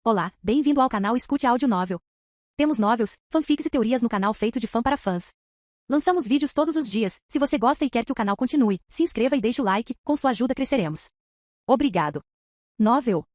Olá, bem-vindo ao canal Escute Áudio Novel. Temos novels, fanfics e teorias no canal feito de fã para fãs. Lançamos vídeos todos os dias. Se você gosta e quer que o canal continue, se inscreva e deixe o like, com sua ajuda cresceremos. Obrigado. Novel.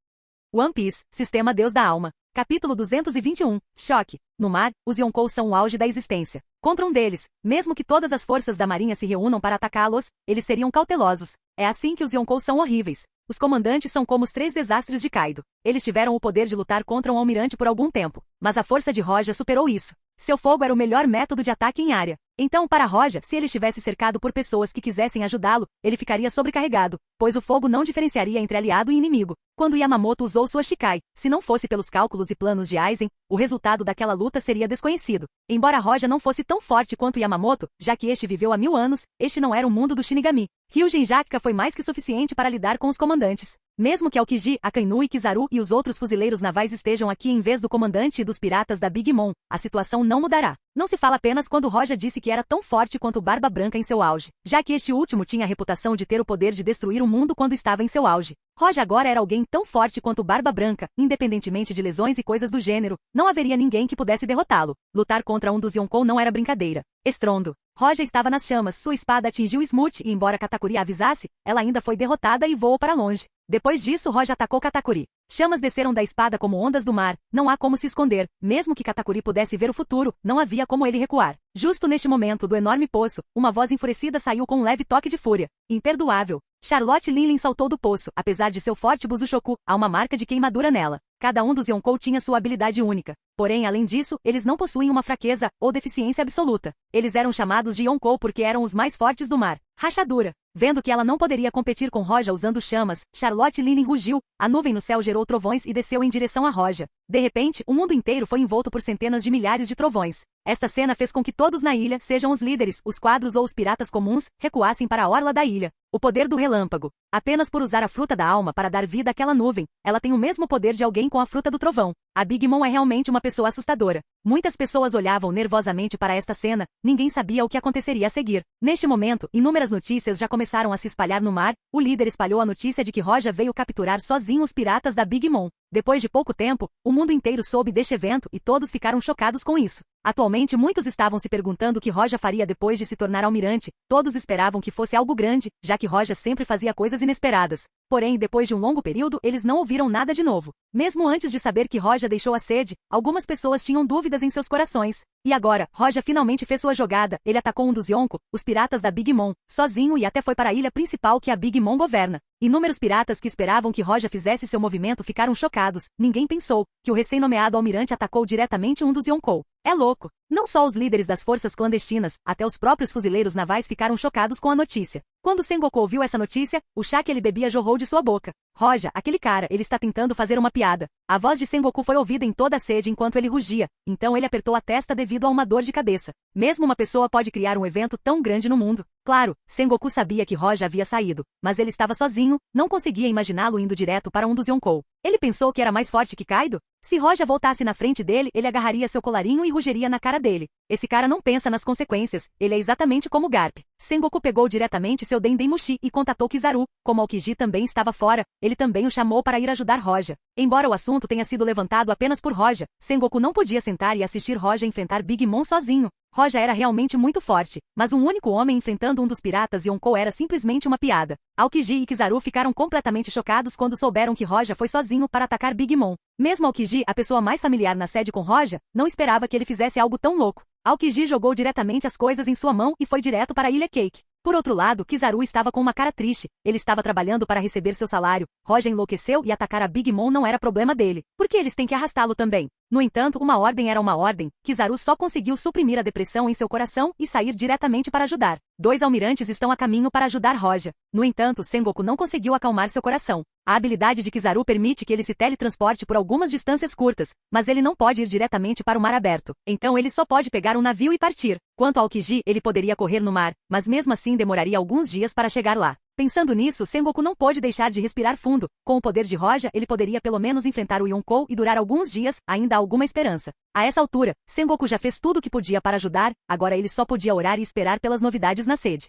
One Piece, Sistema Deus da Alma. Capítulo 221, Choque. No mar, os Yonkou são o auge da existência. Contra um deles, mesmo que todas as forças da marinha se reúnam para atacá-los, eles seriam cautelosos. É assim que os Yonkou são horríveis. Os comandantes são como os 3 desastres de Kaido. Eles tiveram o poder de lutar contra um almirante por algum tempo, mas a força de Roja superou isso. Seu fogo era o melhor método de ataque em área. Então, para Roja, se ele estivesse cercado por pessoas que quisessem ajudá-lo, ele ficaria sobrecarregado, pois o fogo não diferenciaria entre aliado e inimigo. Quando Yamamoto usou sua Shikai, se não fosse pelos cálculos e planos de Aizen, o resultado daquela luta seria desconhecido. Embora Roja não fosse tão forte quanto Yamamoto, já que este viveu há 1000 anos, este não era o mundo do Shinigami. Ryujin Jakka foi mais que suficiente para lidar com os comandantes. Mesmo que Aokiji, Akainu e Kizaru e os outros fuzileiros navais estejam aqui em vez do comandante e dos piratas da Big Mom, a situação não mudará. Não se fala apenas quando Roja disse que era tão forte quanto Barba Branca em seu auge, já que este último tinha a reputação de ter o poder de destruir o mundo quando estava em seu auge. Roja agora era alguém tão forte quanto Barba Branca, independentemente de lesões e coisas do gênero, não haveria ninguém que pudesse derrotá-lo. Lutar contra um dos Yonkou não era brincadeira. Estrondo. Roja estava nas chamas, sua espada atingiu Smooth e embora Katakuri a avisasse, ela ainda foi derrotada e voou para longe. Depois disso Roja atacou Katakuri. Chamas desceram da espada como ondas do mar, não há como se esconder, mesmo que Katakuri pudesse ver o futuro, não havia como ele recuar. Justo neste momento do enorme poço, uma voz enfurecida saiu com um leve toque de fúria. Imperdoável. Charlotte Linlin saltou do poço, apesar de seu forte Busushoku, há uma marca de queimadura nela. Cada um dos Yonkou tinha sua habilidade única. Porém, além disso, eles não possuem uma fraqueza ou deficiência absoluta. Eles eram chamados de Yonkou porque eram os mais fortes do mar. Rachadura. Vendo que ela não poderia competir com Roja usando chamas, Charlotte Linlin rugiu, a nuvem no céu gerou trovões e desceu em direção a Roja. De repente, o mundo inteiro foi envolto por centenas de milhares de trovões. Esta cena fez com que todos na ilha, sejam os líderes, os quadros ou os piratas comuns, recuassem para a orla da ilha. O poder do relâmpago. Apenas por usar a fruta da alma para dar vida àquela nuvem, ela tem o mesmo poder de alguém com a fruta do trovão. A Big Mom é realmente uma pessoa assustadora. Muitas pessoas olhavam nervosamente para esta cena, ninguém sabia o que aconteceria a seguir. Neste momento, inúmeras notícias já começaram a se espalhar no mar, o líder espalhou a notícia de que Roja veio capturar sozinho os piratas da Big Mom. Depois de pouco tempo, o mundo inteiro soube deste evento e todos ficaram chocados com isso. Atualmente muitos estavam se perguntando o que Roja faria depois de se tornar almirante, todos esperavam que fosse algo grande, já que Roja sempre fazia coisas inesperadas. Porém, depois de um longo período, eles não ouviram nada de novo. Mesmo antes de saber que Roja deixou a sede, algumas pessoas tinham dúvidas em seus corações. E agora, Roja finalmente fez sua jogada, ele atacou um dos Yonkou, os piratas da Big Mom, sozinho e até foi para a ilha principal que a Big Mom governa. Inúmeros piratas que esperavam que Roja fizesse seu movimento ficaram chocados, ninguém pensou que o recém-nomeado almirante atacou diretamente um dos Yonkou. É louco. Não só os líderes das forças clandestinas, até os próprios fuzileiros navais ficaram chocados com a notícia. Quando Sengoku ouviu essa notícia, o chá que ele bebia jorrou de sua boca. Roja, aquele cara, ele está tentando fazer uma piada. A voz de Sengoku foi ouvida em toda a sede enquanto ele rugia, então ele apertou a testa devido a uma dor de cabeça. Mesmo uma pessoa pode criar um evento tão grande no mundo. Claro, Sengoku sabia que Roja havia saído, mas ele estava sozinho, não conseguia imaginá-lo indo direto para um dos Yonkou. Ele pensou que era mais forte que Kaido? Se Roja voltasse na frente dele, ele agarraria seu colarinho e rugeria na cara dele. Esse cara não pensa nas consequências, ele é exatamente como Garp. Sengoku pegou diretamente seu Dendemushi e contatou Kizaru, como Aokiji também estava fora, ele também o chamou para ir ajudar Roja. Embora o assunto tenha sido levantado apenas por Roja, Sengoku não podia sentar e assistir Roja enfrentar Big Mom sozinho. Roja era realmente muito forte, mas um único homem enfrentando um dos piratas Yonkou era simplesmente uma piada. Aokiji e Kizaru ficaram completamente chocados quando souberam que Roja foi sozinho para atacar Big Mom. Mesmo Aokiji, a pessoa mais familiar na sede com Roja, não esperava que ele fizesse algo tão louco. Aokiji jogou diretamente as coisas em sua mão e foi direto para a Ilha Cake. Por outro lado, Kizaru estava com uma cara triste, ele estava trabalhando para receber seu salário, Roja enlouqueceu e atacar a Big Mom não era problema dele, porque eles têm que arrastá-lo também. No entanto, uma ordem era uma ordem, Kizaru só conseguiu suprimir a depressão em seu coração e sair diretamente para ajudar. 2 almirantes estão a caminho para ajudar Roja. No entanto, Sengoku não conseguiu acalmar seu coração. A habilidade de Kizaru permite que ele se teletransporte por algumas distâncias curtas, mas ele não pode ir diretamente para o mar aberto. Então ele só pode pegar um navio e partir. Quanto ao Aokiji, ele poderia correr no mar, mas mesmo assim demoraria alguns dias para chegar lá. Pensando nisso, Sengoku não pôde deixar de respirar fundo. Com o poder de Roja, ele poderia pelo menos enfrentar o Yonkou e durar alguns dias, ainda há alguma esperança. A essa altura, Sengoku já fez tudo o que podia para ajudar, agora ele só podia orar e esperar pelas novidades na sede.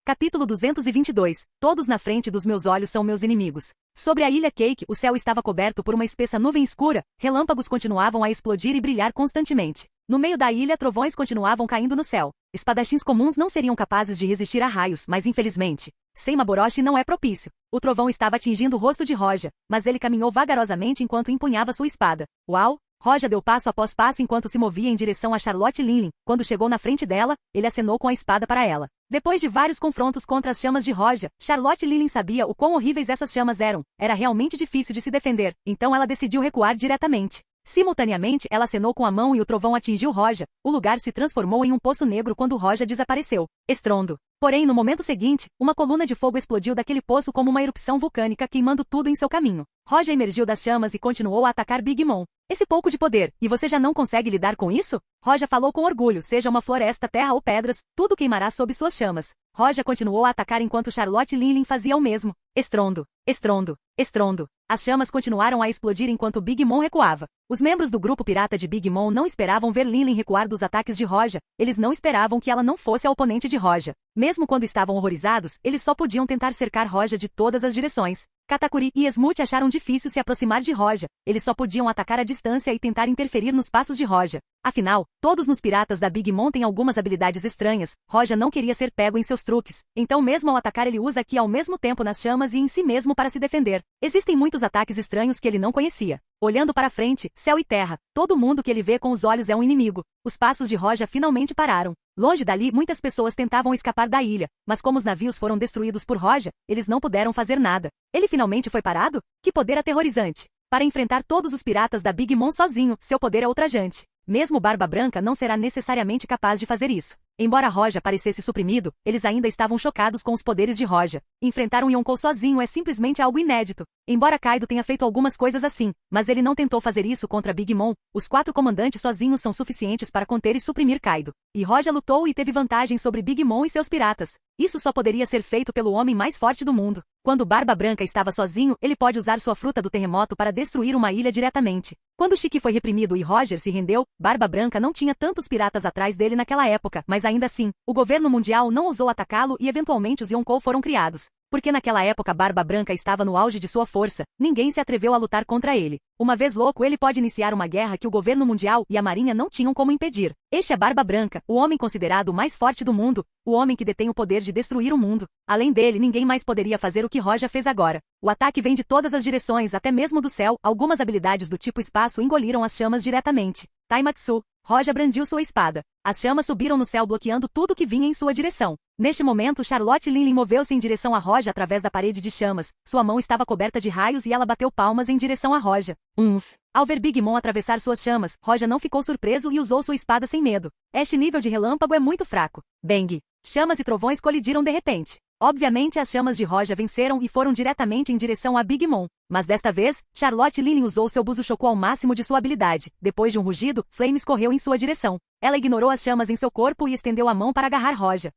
Capítulo 222. Todos na frente dos meus olhos são meus inimigos. Sobre a ilha Cake, o céu estava coberto por uma espessa nuvem escura, relâmpagos continuavam a explodir e brilhar constantemente. No meio da ilha, trovões continuavam caindo no céu. Espadachins comuns não seriam capazes de resistir a raios, mas infelizmente, Seimaboroshi não é propício. O trovão estava atingindo o rosto de Roja, mas ele caminhou vagarosamente enquanto empunhava sua espada. Uau! Roja deu passo após passo enquanto se movia em direção a Charlotte Linlin. Quando chegou na frente dela, ele acenou com a espada para ela. Depois de vários confrontos contra as chamas de Roja, Charlotte Linlin sabia o quão horríveis essas chamas eram. Era realmente difícil de se defender, então ela decidiu recuar diretamente. Simultaneamente, ela acenou com a mão e o trovão atingiu Roja. O lugar se transformou em um poço negro quando Roja desapareceu. Estrondo. Porém, no momento seguinte, uma coluna de fogo explodiu daquele poço como uma erupção vulcânica queimando tudo em seu caminho. Roja emergiu das chamas e continuou a atacar Big Mom. Esse pouco de poder, e você já não consegue lidar com isso? Roja falou com orgulho, seja uma floresta, terra ou pedras, tudo queimará sob suas chamas. Roja continuou a atacar enquanto Charlotte Linlin fazia o mesmo. Estrondo, estrondo, estrondo. As chamas continuaram a explodir enquanto Big Mom recuava. Os membros do grupo pirata de Big Mom não esperavam ver Linlin recuar dos ataques de Roja, eles não esperavam que ela não fosse a oponente de Roja. Mesmo quando estavam horrorizados, eles só podiam tentar cercar Roja de todas as direções. Katakuri e Smoot acharam difícil se aproximar de Roja, eles só podiam atacar à distância e tentar interferir nos passos de Roja. Afinal, todos nos piratas da Big Mom têm algumas habilidades estranhas, Roja não queria ser pego em seus truques, então mesmo ao atacar ele usa Ki ao mesmo tempo nas chamas e em si mesmo para se defender. Existem muitos ataques estranhos que ele não conhecia. Olhando para frente, céu e terra, todo mundo que ele vê com os olhos é um inimigo. Os passos de Roja finalmente pararam. Longe dali, muitas pessoas tentavam escapar da ilha, mas como os navios foram destruídos por Roja, eles não puderam fazer nada. Ele finalmente foi parado? Que poder aterrorizante! Para enfrentar todos os piratas da Big Mom sozinho, seu poder é ultrajante. Mesmo Barba Branca não será necessariamente capaz de fazer isso. Embora Roja parecesse suprimido, eles ainda estavam chocados com os poderes de Roja. Enfrentar um Yonkou sozinho é simplesmente algo inédito. Embora Kaido tenha feito algumas coisas assim, mas ele não tentou fazer isso contra Big Mom, os 4 comandantes sozinhos são suficientes para conter e suprimir Kaido. E Roja lutou e teve vantagem sobre Big Mom e seus piratas. Isso só poderia ser feito pelo homem mais forte do mundo. Quando Barba Branca estava sozinho, ele pode usar sua fruta do terremoto para destruir uma ilha diretamente. Quando Shiki foi reprimido e Roger se rendeu, Barba Branca não tinha tantos piratas atrás dele naquela época, mas ainda assim, o governo mundial não ousou atacá-lo e eventualmente os Yonkou foram criados. Porque naquela época Barba Branca estava no auge de sua força, ninguém se atreveu a lutar contra ele. Uma vez louco, ele pode iniciar uma guerra que o governo mundial e a marinha não tinham como impedir. Este é Barba Branca, o homem considerado o mais forte do mundo, o homem que detém o poder de destruir o mundo. Além dele, ninguém mais poderia fazer o que Roja fez agora. O ataque vem de todas as direções, até mesmo do céu. Algumas habilidades do tipo espaço engoliram as chamas diretamente. Taimatsu. Roja brandiu sua espada. As chamas subiram no céu bloqueando tudo que vinha em sua direção. Neste momento, Charlotte Linlin moveu-se em direção a Roja através da parede de chamas. Sua mão estava coberta de raios e ela bateu palmas em direção a Roja. Ao ver Big Mom atravessar suas chamas, Roja não ficou surpreso e usou sua espada sem medo. Este nível de relâmpago é muito fraco. Bang! Chamas e trovões colidiram de repente. Obviamente as chamas de Roja venceram e foram diretamente em direção a Big Mom. Mas desta vez, Charlotte Linlin usou seu Buzuchoku ao máximo de sua habilidade. Depois de um rugido, Flames correu em sua direção. Ela ignorou as chamas em seu corpo e estendeu a mão para agarrar Roja.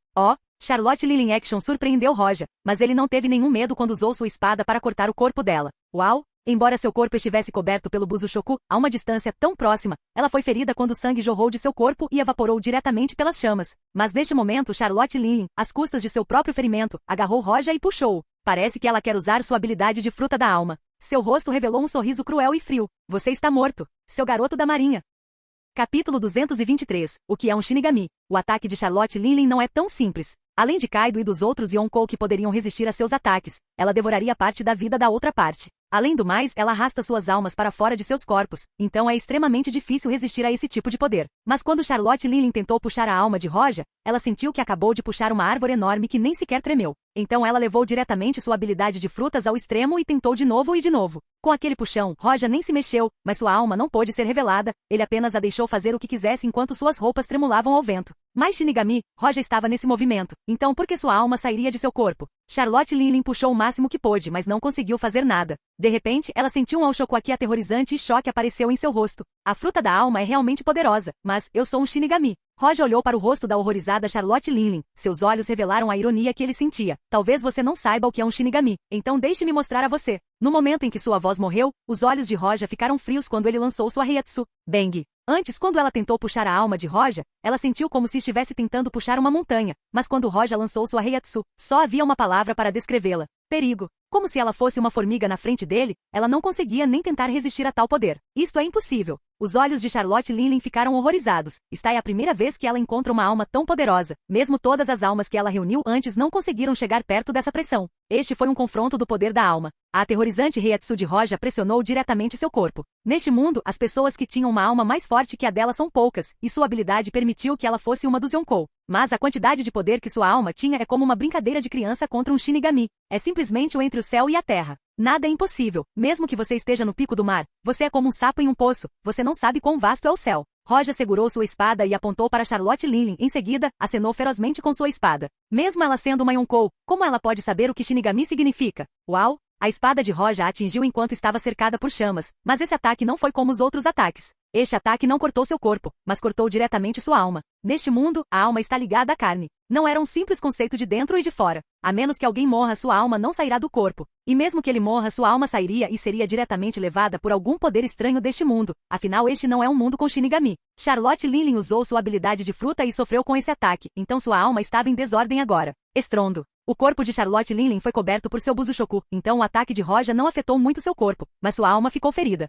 Charlotte Linlin Action surpreendeu Roja, mas ele não teve nenhum medo quando usou sua espada para cortar o corpo dela. Uau! Embora seu corpo estivesse coberto pelo Buzuchoku, a uma distância tão próxima, ela foi ferida quando o sangue jorrou de seu corpo e evaporou diretamente pelas chamas. Mas neste momento Charlotte Linlin, às custas de seu próprio ferimento, agarrou Roja e puxou-o. Parece que ela quer usar sua habilidade de fruta da alma. Seu rosto revelou um sorriso cruel e frio. Você está morto, seu garoto da marinha. Capítulo 223. O que é um Shinigami? O ataque de Charlotte Linlin não é tão simples. Além de Kaido e dos outros Yonkou que poderiam resistir a seus ataques, ela devoraria parte da vida da outra parte. Além do mais, ela arrasta suas almas para fora de seus corpos, então é extremamente difícil resistir a esse tipo de poder. Mas quando Charlotte Linlin tentou puxar a alma de Roja, ela sentiu que acabou de puxar uma árvore enorme que nem sequer tremeu. Então ela levou diretamente sua habilidade de frutas ao extremo e tentou de novo e de novo. Com aquele puxão, Roja nem se mexeu, mas sua alma não pôde ser revelada, ele apenas a deixou fazer o que quisesse enquanto suas roupas tremulavam ao vento. Mas Shinigami, Roja estava nesse movimento, então por que sua alma sairia de seu corpo? Charlotte Linlin puxou o máximo que pôde, mas não conseguiu fazer nada. De repente, ela sentiu um Aoshokuaki aterrorizante e choque apareceu em seu rosto. A fruta da alma é realmente poderosa, mas eu sou um Shinigami. Roja olhou para o rosto da horrorizada Charlotte Linlin. Seus olhos revelaram a ironia que ele sentia. Talvez você não saiba o que é um Shinigami, então deixe-me mostrar a você. No momento em que sua voz morreu, os olhos de Roja ficaram frios quando ele lançou sua Reiatsu. Bang! Antes, quando ela tentou puxar a alma de Roja, ela sentiu como se estivesse tentando puxar uma montanha, mas quando Roja lançou sua Reiatsu, só havia uma palavra para descrevê-la. Perigo. Como se ela fosse uma formiga na frente dele, ela não conseguia nem tentar resistir a tal poder. Isto é impossível. Os olhos de Charlotte Linley ficaram horrorizados. Esta é a primeira vez que ela encontra uma alma tão poderosa. Mesmo todas as almas que ela reuniu antes não conseguiram chegar perto dessa pressão. Este foi um confronto do poder da alma. A aterrorizante Reiatsu de Roja pressionou diretamente seu corpo. Neste mundo, as pessoas que tinham uma alma mais forte que a dela são poucas, e sua habilidade permitiu que ela fosse uma dos Yonkou. Mas a quantidade de poder que sua alma tinha é como uma brincadeira de criança contra um Shinigami. É simplesmente o entre o céu e a terra. Nada é impossível. Mesmo que você esteja no pico do mar, você é como um sapo em um poço. Você não sabe quão vasto é o céu. Roja segurou sua espada e apontou para Charlotte Linley. Em seguida, acenou ferozmente com sua espada. Mesmo ela sendo uma Yonkou, como ela pode saber o que Shinigami significa? Uau! A espada de Roja a atingiu enquanto estava cercada por chamas, mas esse ataque não foi como os outros ataques. Este ataque não cortou seu corpo, mas cortou diretamente sua alma. Neste mundo, a alma está ligada à carne. Não era um simples conceito de dentro e de fora. A menos que alguém morra, sua alma não sairá do corpo. E mesmo que ele morra, sua alma sairia e seria diretamente levada por algum poder estranho deste mundo. Afinal, este não é um mundo com Shinigami. Charlotte Linley usou sua habilidade de fruta e sofreu com esse ataque, então sua alma estava em desordem agora. Estrondo. O corpo de Charlotte Linley foi coberto por seu Buzushoku, então o ataque de Roja não afetou muito seu corpo, mas sua alma ficou ferida.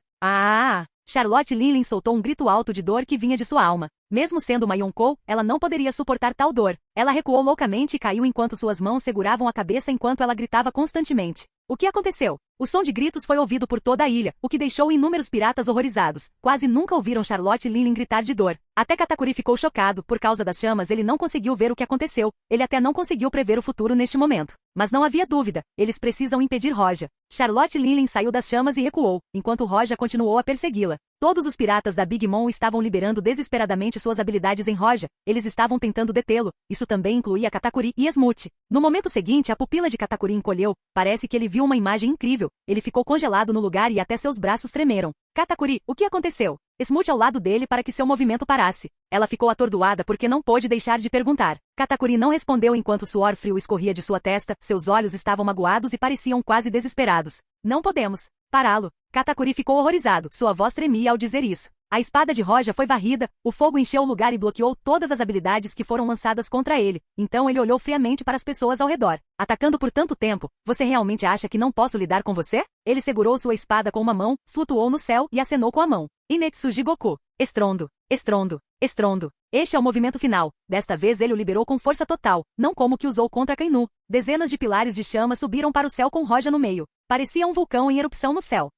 Charlotte Linley soltou um grito alto de dor que vinha de sua alma. Mesmo sendo uma Yonkou, ela não poderia suportar tal dor. Ela recuou loucamente e caiu enquanto suas mãos seguravam a cabeça enquanto ela gritava constantemente. O que aconteceu? O som de gritos foi ouvido por toda a ilha, o que deixou inúmeros piratas horrorizados. Quase nunca ouviram Charlotte Linley gritar de dor. Até Katakuri ficou chocado. Por causa das chamas, ele não conseguiu ver o que aconteceu. Ele até não conseguiu prever o futuro neste momento. Mas não havia dúvida. Eles precisam impedir Roja. Charlotte Linley saiu das chamas e recuou, enquanto Roja continuou a persegui-la. Todos os piratas da Big Mom estavam liberando desesperadamente suas habilidades em Roja. Eles estavam tentando detê-lo. Isso também incluía Katakuri e Smooth. No momento seguinte, a pupila de Katakuri encolheu. Parece que ele viu uma imagem incrível. Ele ficou congelado no lugar e até seus braços tremeram. Katakuri, o que aconteceu? Smooth ao lado dele para que seu movimento parasse. Ela ficou atordoada porque não pôde deixar de perguntar. Katakuri não respondeu enquanto suor frio escorria de sua testa, seus olhos estavam magoados e pareciam quase desesperados. Não podemos pará-lo. Katakuri ficou horrorizado, sua voz tremia ao dizer isso. A espada de Roja foi varrida, o fogo encheu o lugar e bloqueou todas as habilidades que foram lançadas contra ele. Então ele olhou friamente para as pessoas ao redor. Atacando por tanto tempo, você realmente acha que não posso lidar com você? Ele segurou sua espada com uma mão, flutuou no céu e acenou com a mão. Inetsu Jigoku. Estrondo. Estrondo. Estrondo. Este é o movimento final. Desta vez ele o liberou com força total, não como que usou contra Kainu. Dezenas de pilares de chama subiram para o céu com Roja no meio. Parecia um vulcão em erupção no céu.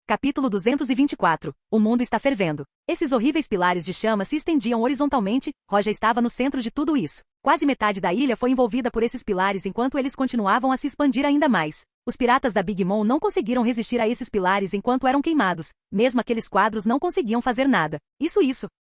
Capítulo 224. O mundo está fervendo. Esses horríveis pilares de chama se estendiam horizontalmente. Roja estava no centro de tudo isso. Quase metade da ilha foi envolvida por esses pilares enquanto eles continuavam a se expandir ainda mais. Os piratas da Big Mom não conseguiram resistir a esses pilares enquanto eram queimados. Mesmo aqueles quadros não conseguiam fazer nada. Isso.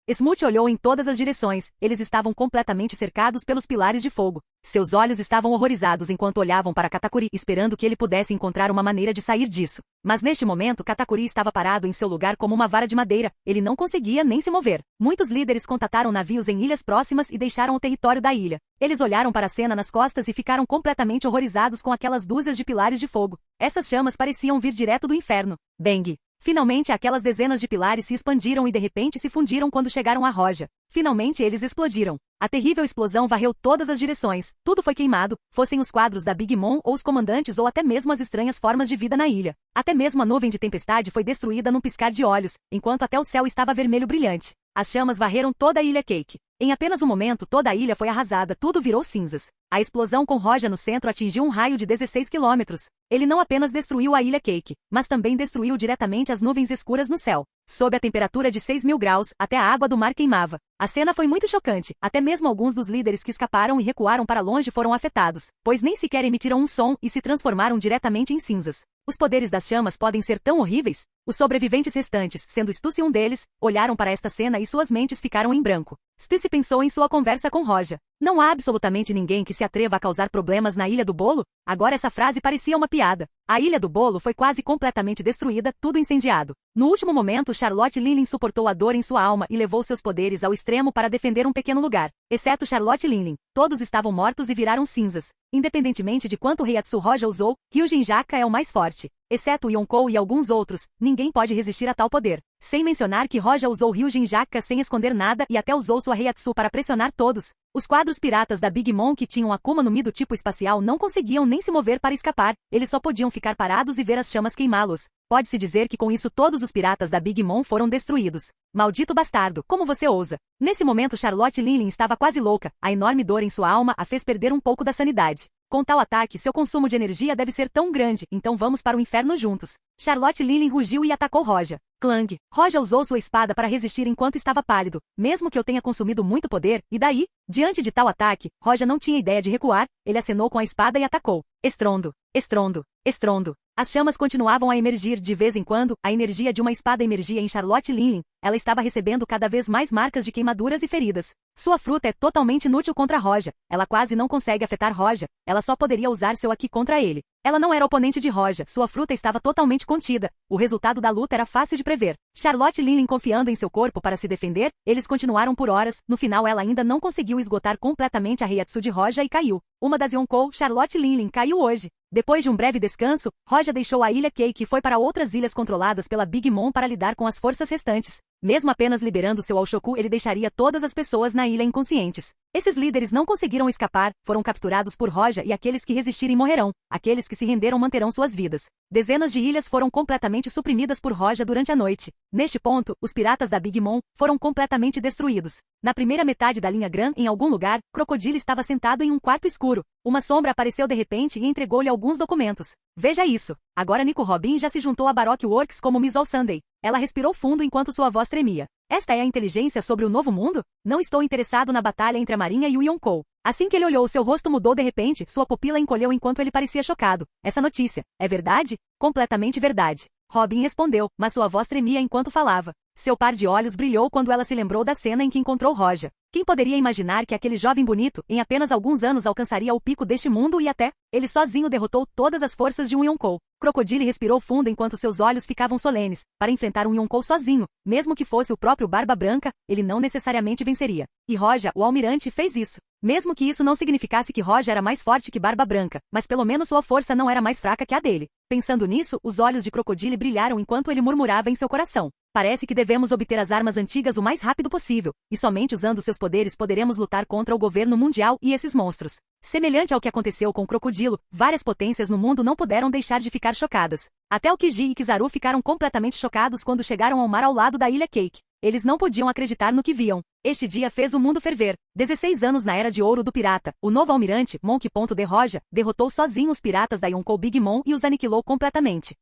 Smooth olhou em todas as direções. Eles estavam completamente cercados pelos pilares de fogo. Seus olhos estavam horrorizados enquanto olhavam para Katakuri, esperando que ele pudesse encontrar uma maneira de sair disso. Mas neste momento Katakuri estava parado em seu lugar como uma vara de madeira. Ele não conseguia nem se mover. Muitos líderes contataram navios em ilhas próximas e deixaram o território da ilha. Eles olharam para a cena nas costas e ficaram completamente horrorizados com aquelas dúzias de pilares de fogo. Essas chamas pareciam vir direto do inferno. Bang! Finalmente aquelas dezenas de pilares se expandiram e de repente se fundiram quando chegaram a Roja. Finalmente eles explodiram. A terrível explosão varreu todas as direções. Tudo foi queimado, fossem os quadros da Big Mom ou os comandantes ou até mesmo as estranhas formas de vida na ilha. Até mesmo a nuvem de tempestade foi destruída num piscar de olhos, enquanto até o céu estava vermelho brilhante. As chamas varreram toda a ilha Cake. Em apenas um momento toda a ilha foi arrasada, tudo virou cinzas. A explosão com Roja no centro atingiu um raio de 16 quilômetros. Ele não apenas destruiu a ilha Cake, mas também destruiu diretamente as nuvens escuras no céu. Sob a temperatura de 6.000 graus, até a água do mar queimava. A cena foi muito chocante, até mesmo alguns dos líderes que escaparam e recuaram para longe foram afetados, pois nem sequer emitiram um som e se transformaram diretamente em cinzas. Os poderes das chamas podem ser tão horríveis? Os sobreviventes restantes, sendo Stussy um deles, olharam para esta cena e suas mentes ficaram em branco. Stussy pensou em sua conversa com Roja. Não há absolutamente ninguém que se atreva a causar problemas na Ilha do Bolo? Agora essa frase parecia uma piada. A Ilha do Bolo foi quase completamente destruída, tudo incendiado. No último momento, Charlotte Linley suportou a dor em sua alma e levou seus poderes ao extremo para defender um pequeno lugar. Exceto Charlotte Linley. Todos estavam mortos e viraram cinzas. Independentemente de quanto Reiatsu Roja usou, Ryujin Jaka é o mais forte. Exceto Yonkou e alguns outros, ninguém pode resistir a tal poder. Sem mencionar que Roja usou Ryujin Jakka sem esconder nada e até usou sua Reiatsu para pressionar todos. Os quadros piratas da Big Mom que tinham Akuma no Mi do tipo espacial não conseguiam nem se mover para escapar, eles só podiam ficar parados e ver as chamas queimá-los. Pode-se dizer que com isso todos os piratas da Big Mom foram destruídos. Maldito bastardo, como você ousa? Nesse momento Charlotte Linlin estava quase louca, a enorme dor em sua alma a fez perder um pouco da sanidade. Com tal ataque, seu consumo de energia deve ser tão grande, então vamos para o inferno juntos. Charlotte Linlin rugiu e atacou Roja. Clang. Roja usou sua espada para resistir enquanto estava pálido, mesmo que eu tenha consumido muito poder, e daí? Diante de tal ataque, Roja não tinha ideia de recuar, ele acenou com a espada e atacou. Estrondo, estrondo, estrondo. As chamas continuavam a emergir de vez em quando, a energia de uma espada emergia em Charlotte Linlin, ela estava recebendo cada vez mais marcas de queimaduras e feridas. Sua fruta é totalmente inútil contra Roja, ela quase não consegue afetar Roja, ela só poderia usar seu Aki contra ele. Ela não era oponente de Roja, sua fruta estava totalmente contida, o resultado da luta era fácil de prever. Charlotte Linlin confiando em seu corpo para se defender, eles continuaram por horas, no final ela ainda não conseguiu esgotar completamente a Reiatsu de Roja e caiu. Uma das Yonkou, Charlotte Linlin, caiu hoje. Depois de um breve descanso, Roja deixou a ilha Cake e foi para outras ilhas controladas pela Big Mom para lidar com as forças restantes. Mesmo apenas liberando seu Aoshoku, ele deixaria todas as pessoas na ilha inconscientes. Esses líderes não conseguiram escapar, foram capturados por Roja e aqueles que resistirem morrerão, aqueles que se renderam manterão suas vidas. Dezenas de ilhas foram completamente suprimidas por Roja durante a noite. Neste ponto, os piratas da Big Mom foram completamente destruídos. Na primeira metade da linha Gran, em algum lugar, Crocodile estava sentado em um quarto escuro. Uma sombra apareceu de repente e entregou-lhe alguns documentos. Veja isso. Agora Nico Robin já se juntou a Baroque Works como Miss All Sunday. Ela respirou fundo enquanto sua voz tremia. Esta é a inteligência sobre o novo mundo? Não estou interessado na batalha entre a Marinha e o Yonkou. Assim que ele olhou, seu rosto mudou de repente, sua pupila encolheu enquanto ele parecia chocado. Essa notícia é verdade? Completamente verdade. Robin respondeu, mas sua voz tremia enquanto falava. Seu par de olhos brilhou quando ela se lembrou da cena em que encontrou Roja. Quem poderia imaginar que aquele jovem bonito, em apenas alguns anos alcançaria o pico deste mundo e até, ele sozinho derrotou todas as forças de um Yonkou. Crocodile respirou fundo enquanto seus olhos ficavam solenes. Para enfrentar um Yonkou sozinho, mesmo que fosse o próprio Barba Branca, ele não necessariamente venceria. E Roja, o almirante, fez isso. Mesmo que isso não significasse que Roja era mais forte que Barba Branca, mas pelo menos sua força não era mais fraca que a dele. Pensando nisso, os olhos de Crocodile brilharam enquanto ele murmurava em seu coração. Parece que devemos obter as armas antigas o mais rápido possível, e somente usando seus poderes poderemos lutar contra o governo mundial e esses monstros. Semelhante ao que aconteceu com o Crocodilo, várias potências no mundo não puderam deixar de ficar chocadas. Até o Kiji e Kizaru ficaram completamente chocados quando chegaram ao mar ao lado da ilha Cake. Eles não podiam acreditar no que viam. Este dia fez o mundo ferver. 16 anos na Era de Ouro do Pirata, o novo almirante, Monk. De Roja, derrotou sozinho os piratas da Yonkou Big Mom e os aniquilou completamente.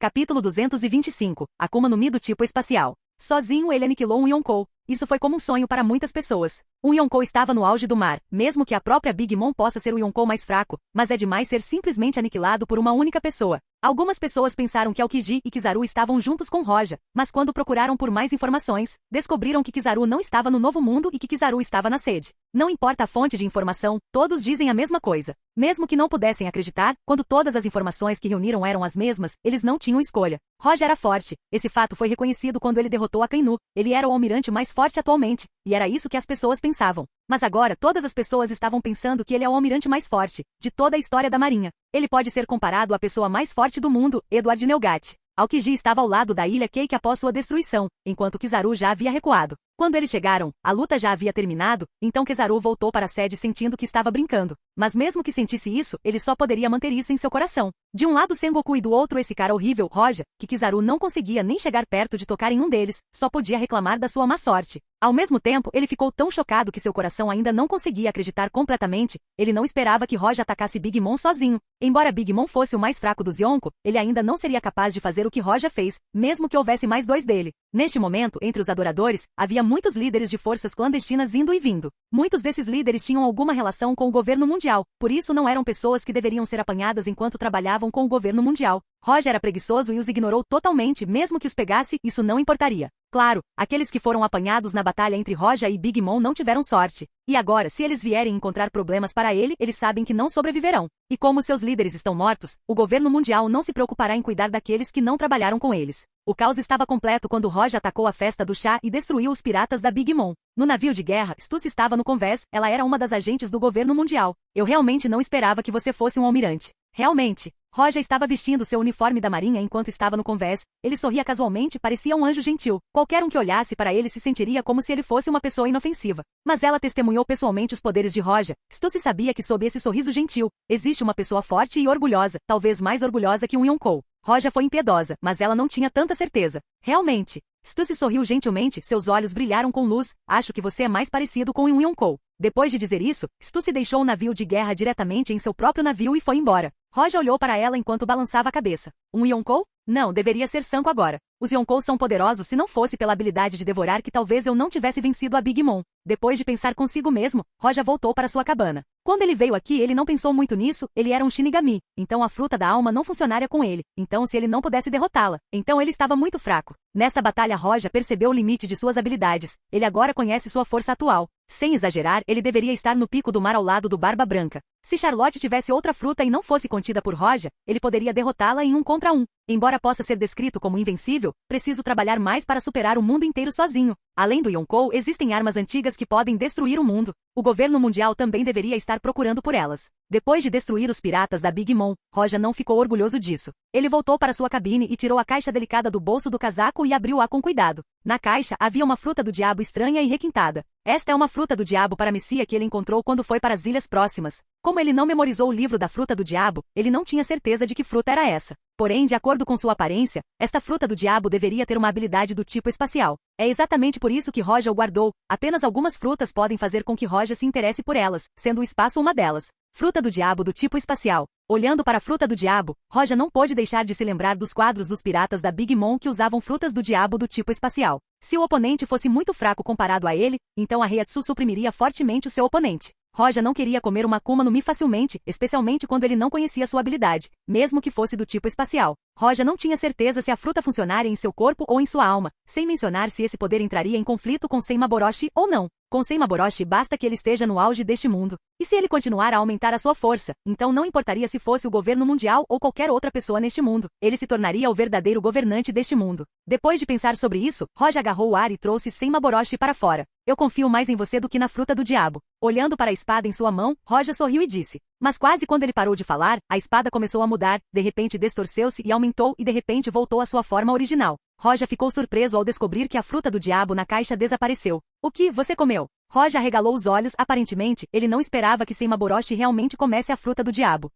Capítulo 225. Akuma no Mi do tipo espacial. Sozinho ele aniquilou um Yonkou. Isso foi como um sonho para muitas pessoas. Um Yonkou estava no auge do mar, mesmo que a própria Big Mom possa ser o Yonkou mais fraco, mas é demais ser simplesmente aniquilado por uma única pessoa. Algumas pessoas pensaram que Aokiji e Kizaru estavam juntos com Roja, mas quando procuraram por mais informações, descobriram que Kizaru não estava no Novo Mundo e que Kizaru estava na sede. Não importa a fonte de informação, todos dizem a mesma coisa. Mesmo que não pudessem acreditar, quando todas as informações que reuniram eram as mesmas, eles não tinham escolha. Roja era forte. Esse fato foi reconhecido quando ele derrotou Akainu. Ele era o almirante mais forte atualmente, e era isso que as pessoas pensavam. Mas agora todas as pessoas estavam pensando que ele é o almirante mais forte de toda a história da Marinha. Ele pode ser comparado à pessoa mais forte do mundo, Edward Neugat. Aokiji estava ao lado da ilha Cake após sua destruição, enquanto Kizaru já havia recuado. Quando eles chegaram, a luta já havia terminado, então Kizaru voltou para a sede sentindo que estava brincando. Mas mesmo que sentisse isso, ele só poderia manter isso em seu coração. De um lado Sengoku e do outro esse cara horrível, Roja, que Kizaru não conseguia nem chegar perto de tocar em um deles, só podia reclamar da sua má sorte. Ao mesmo tempo, ele ficou tão chocado que seu coração ainda não conseguia acreditar completamente, ele não esperava que Roja atacasse Big Mom sozinho. Embora Big Mom fosse o mais fraco dos Yonko, ele ainda não seria capaz de fazer o que Roja fez, mesmo que houvesse mais dois dele. Neste momento, entre os adoradores, havia muitos líderes de forças clandestinas indo e vindo. Muitos desses líderes tinham alguma relação com o governo mundial, por isso não eram pessoas que deveriam ser apanhadas enquanto trabalhavam com o governo mundial. Roja era preguiçoso e os ignorou totalmente, mesmo que os pegasse, isso não importaria. Claro, aqueles que foram apanhados na batalha entre Roja e Big Mom não tiveram sorte. E agora, se eles vierem encontrar problemas para ele, eles sabem que não sobreviverão. E como seus líderes estão mortos, o governo mundial não se preocupará em cuidar daqueles que não trabalharam com eles. O caos estava completo quando Roja atacou a festa do chá e destruiu os piratas da Big Mom. No navio de guerra, Stussy estava no convés, ela era uma das agentes do governo mundial. Eu realmente não esperava que você fosse um almirante. Realmente, Roja estava vestindo seu uniforme da marinha enquanto estava no convés. Ele sorria casualmente, parecia um anjo gentil. Qualquer um que olhasse para ele se sentiria como se ele fosse uma pessoa inofensiva. Mas ela testemunhou pessoalmente os poderes de Roja. Stussy sabia que sob esse sorriso gentil, existe uma pessoa forte e orgulhosa, talvez mais orgulhosa que um Yonkou. Roja foi impiedosa, mas ela não tinha tanta certeza. Realmente. Stussy sorriu gentilmente, seus olhos brilharam com luz. Acho que você é mais parecido com um Yonkou. Depois de dizer isso, Stussy deixou o navio de guerra diretamente em seu próprio navio e foi embora. Roja olhou para ela enquanto balançava a cabeça. Um Yonkou? Não, deveria ser Sanko agora. Os Yonkous são poderosos se não fosse pela habilidade de devorar que talvez eu não tivesse vencido a Big Mom. Depois de pensar consigo mesmo, Roja voltou para sua cabana. Quando ele veio aqui ele não pensou muito nisso, ele era um Shinigami, então a fruta da alma não funcionaria com ele, então se ele não pudesse derrotá-la, então ele estava muito fraco. Nesta batalha Roja percebeu o limite de suas habilidades, ele agora conhece sua força atual. Sem exagerar, ele deveria estar no pico do mar ao lado do Barba Branca. Se Charlotte tivesse outra fruta e não fosse contida por Roja, ele poderia derrotá-la em 1 contra 1. Embora possa ser descrito como invencível, preciso trabalhar mais para superar o mundo inteiro sozinho. Além do Yonkou, existem armas antigas que podem destruir o mundo. O governo mundial também deveria estar procurando por elas. Depois de destruir os piratas da Big Mom, Roja não ficou orgulhoso disso. Ele voltou para sua cabine e tirou a caixa delicada do bolso do casaco e abriu-a com cuidado. Na caixa havia uma fruta do diabo estranha e requintada. Esta é uma fruta do diabo para Messia que ele encontrou quando foi para as ilhas próximas. Como ele não memorizou o livro da fruta do diabo, ele não tinha certeza de que fruta era essa. Porém, de acordo com sua aparência, esta fruta do diabo deveria ter uma habilidade do tipo espacial. É exatamente por isso que Roja o guardou. Apenas algumas frutas podem fazer com que Roja se interesse por elas, sendo o espaço uma delas. Fruta do diabo do tipo espacial. Olhando para a fruta do diabo, Roja não pôde deixar de se lembrar dos quadros dos piratas da Big Mom que usavam frutas do diabo do tipo espacial. Se o oponente fosse muito fraco comparado a ele, então a Reiatsu suprimiria fortemente o seu oponente. Roja não queria comer uma Akuma no Mi facilmente, especialmente quando ele não conhecia sua habilidade, mesmo que fosse do tipo espacial. Roja não tinha certeza se a fruta funcionaria em seu corpo ou em sua alma, sem mencionar se esse poder entraria em conflito com Senmaboroshi ou não. Com Senmaboroshi basta que ele esteja no auge deste mundo. E se ele continuar a aumentar a sua força, então não importaria se fosse o governo mundial ou qualquer outra pessoa neste mundo, ele se tornaria o verdadeiro governante deste mundo. Depois de pensar sobre isso, Roja agarrou o ar e trouxe Senmaboroshi para fora. Eu confio mais em você do que na fruta do diabo. Olhando para a espada em sua mão, Roja sorriu e disse. Mas quase quando ele parou de falar, a espada começou a mudar, de repente distorceu-se e aumentou e de repente voltou à sua forma original. Roja ficou surpreso ao descobrir que a fruta do diabo na caixa desapareceu. O que você comeu? Roja arregalou os olhos, aparentemente, ele não esperava que Senmaboroshi realmente comesse a fruta do diabo.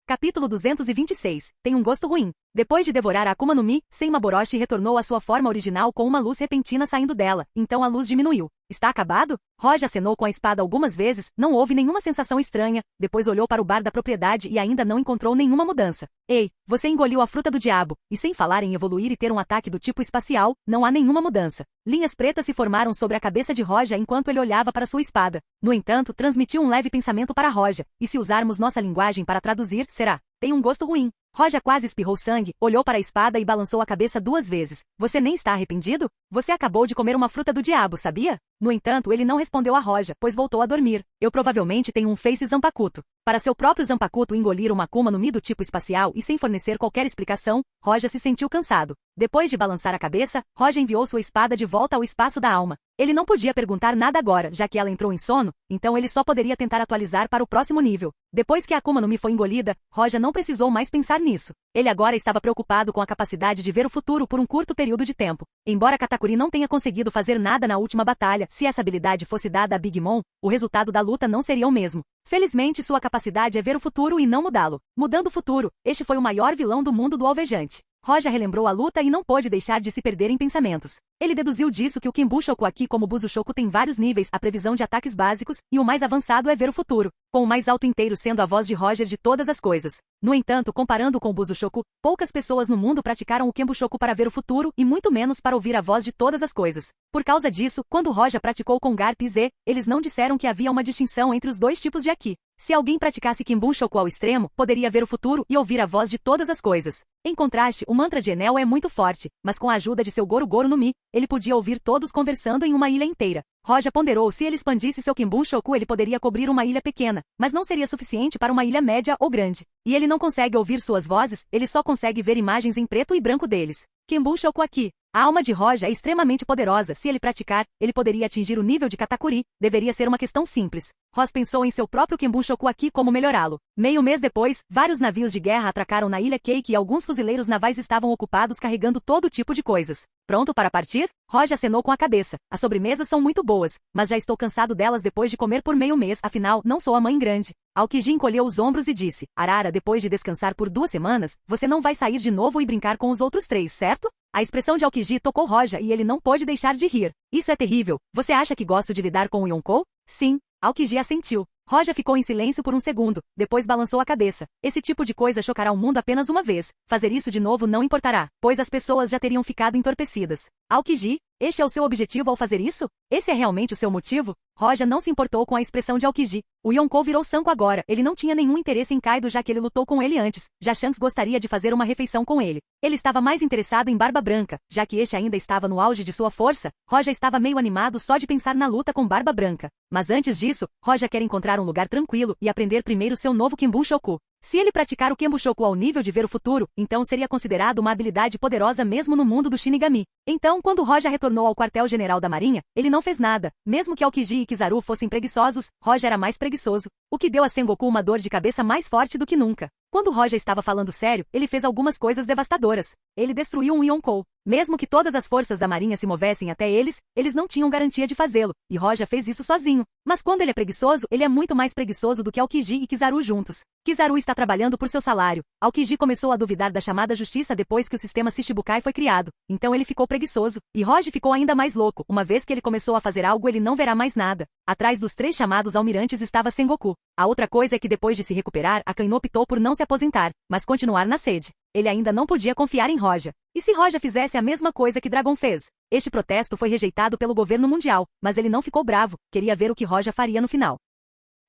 Capítulo 226. Tem um gosto ruim. Depois de devorar a Akuma no Mi, Senmaboroshi retornou à sua forma original com uma luz repentina saindo dela, então a luz diminuiu. Está acabado? Roja acenou com a espada algumas vezes, não houve nenhuma sensação estranha, depois olhou para o bar da propriedade e ainda não encontrou nenhuma mudança. Ei, você engoliu a fruta do diabo, e sem falar em evoluir e ter um ataque do tipo espacial, não há nenhuma mudança. Linhas pretas se formaram sobre a cabeça de Roja enquanto ele olhava para sua espada. No entanto, transmitiu um leve pensamento para Roja, e se usarmos nossa linguagem para traduzir, será: tem um gosto ruim. Roja quase espirrou sangue, olhou para a espada e balançou a cabeça 2 vezes. Você nem está arrependido? Você acabou de comer uma fruta do diabo, sabia? No entanto, ele não respondeu a Roja, pois voltou a dormir. Eu provavelmente tenho um face Zanpakuto. Para seu próprio Zanpakuto engolir uma Akuma no Mi do tipo espacial e sem fornecer qualquer explicação, Roja se sentiu cansado. Depois de balançar a cabeça, Roja enviou sua espada de volta ao espaço da alma. Ele não podia perguntar nada agora, já que ela entrou em sono, então ele só poderia tentar atualizar para o próximo nível. Depois que a Akuma no Mi foi engolida, Roja não precisou mais pensar nisso. Ele agora estava preocupado com a capacidade de ver o futuro por um curto período de tempo. Embora Katakuri não tenha conseguido fazer nada na última batalha, se essa habilidade fosse dada a Big Mom, o resultado da luta não seria o mesmo. Felizmente sua capacidade é ver o futuro e não mudá-lo. Mudando o futuro, este foi o maior vilão do mundo do Alvejante. Roja relembrou a luta e não pôde deixar de se perder em pensamentos. Ele deduziu disso que o Kenbushoku aqui como Busushoku tem vários níveis, a previsão de ataques básicos, e o mais avançado é ver o futuro, com o mais alto inteiro sendo a voz de Roger de todas as coisas. No entanto, comparando com o Busushoku, poucas pessoas no mundo praticaram o Kenbushoku para ver o futuro e muito menos para ouvir a voz de todas as coisas. Por causa disso, quando Roja praticou com Garp e Z, eles não disseram que havia uma distinção entre os dois tipos de Aki. Se alguém praticasse Kenbushoku ao extremo, poderia ver o futuro e ouvir a voz de todas as coisas. Em contraste, o mantra de Enel é muito forte, mas com a ajuda de seu Goru Goru no Mi, ele podia ouvir todos conversando em uma ilha inteira. Roja ponderou se ele expandisse seu Kenbushoku ele poderia cobrir uma ilha pequena, mas não seria suficiente para uma ilha média ou grande. E ele não consegue ouvir suas vozes, ele só consegue ver imagens em preto e branco deles. Kenbushoku aqui. A alma de Roja é extremamente poderosa. Se ele praticar, ele poderia atingir o nível de Katakuri. Deveria ser uma questão simples. Ross pensou em seu próprio Kenbun-shoku aqui como melhorá-lo. Meio mês depois, vários navios de guerra atracaram na ilha Cake e alguns fuzileiros navais estavam ocupados carregando todo tipo de coisas. Pronto para partir? Roja acenou com a cabeça. As sobremesas são muito boas, mas já estou cansado delas depois de comer por meio mês, afinal, não sou a mãe grande. Aokiji encolheu os ombros e disse, Arara, depois de descansar por 2 semanas, você não vai sair de novo e brincar com os outros 3, certo? A expressão de Aokiji tocou Roja e ele não pôde deixar de rir. Isso é terrível. Você acha que gosto de lidar com o Yonkou? Sim. Aokiji assentiu. Roja ficou em silêncio por um segundo, depois balançou a cabeça. Esse tipo de coisa chocará o mundo apenas uma vez. Fazer isso de novo não importará, pois as pessoas já teriam ficado entorpecidas. Aokiji, este é o seu objetivo ao fazer isso? Esse é realmente o seu motivo? Roja não se importou com a expressão de Aokiji. O Yonkou virou Sanko agora. Ele não tinha nenhum interesse em Kaido já que ele lutou com ele antes. Já Shanks gostaria de fazer uma refeição com ele. Ele estava mais interessado em Barba Branca, já que este ainda estava no auge de sua força. Roja estava meio animado só de pensar na luta com Barba Branca. Mas antes disso, Roja quer encontrar um lugar tranquilo e aprender primeiro seu novo Kenbun-shoku. Se ele praticar o Kenbun-shoku ao nível de ver o futuro, então seria considerado uma habilidade poderosa mesmo no mundo do Shinigami. Então, quando Roja retornou ao quartel-general da Marinha, ele não fez nada. Mesmo que Aokiji e Kizaru fossem preguiçosos, Roja era mais preguiçoso, o que deu a Sengoku uma dor de cabeça mais forte do que nunca. Quando Roja estava falando sério, ele fez algumas coisas devastadoras. Ele destruiu um Yonkou. Mesmo que todas as forças da marinha se movessem até eles não tinham garantia de fazê-lo, e Roja fez isso sozinho. Mas quando ele é preguiçoso, ele é muito mais preguiçoso do que Aokiji e Kizaru juntos. Kizaru está trabalhando por seu salário. Aokiji começou a duvidar da chamada justiça depois que o sistema Shichibukai foi criado. Então ele ficou preguiçoso, e Roja ficou ainda mais louco. Uma vez que ele começou a fazer algo, ele não verá mais nada. Atrás dos 3 chamados almirantes estava Sengoku. A outra coisa é que depois de se recuperar, Akainu optou por não se aposentar, mas continuar na sede. Ele ainda não podia confiar em Roja. E se Roja fizesse a mesma coisa que Dragon fez? Este protesto foi rejeitado pelo governo mundial, mas ele não ficou bravo, queria ver o que Roja faria no final.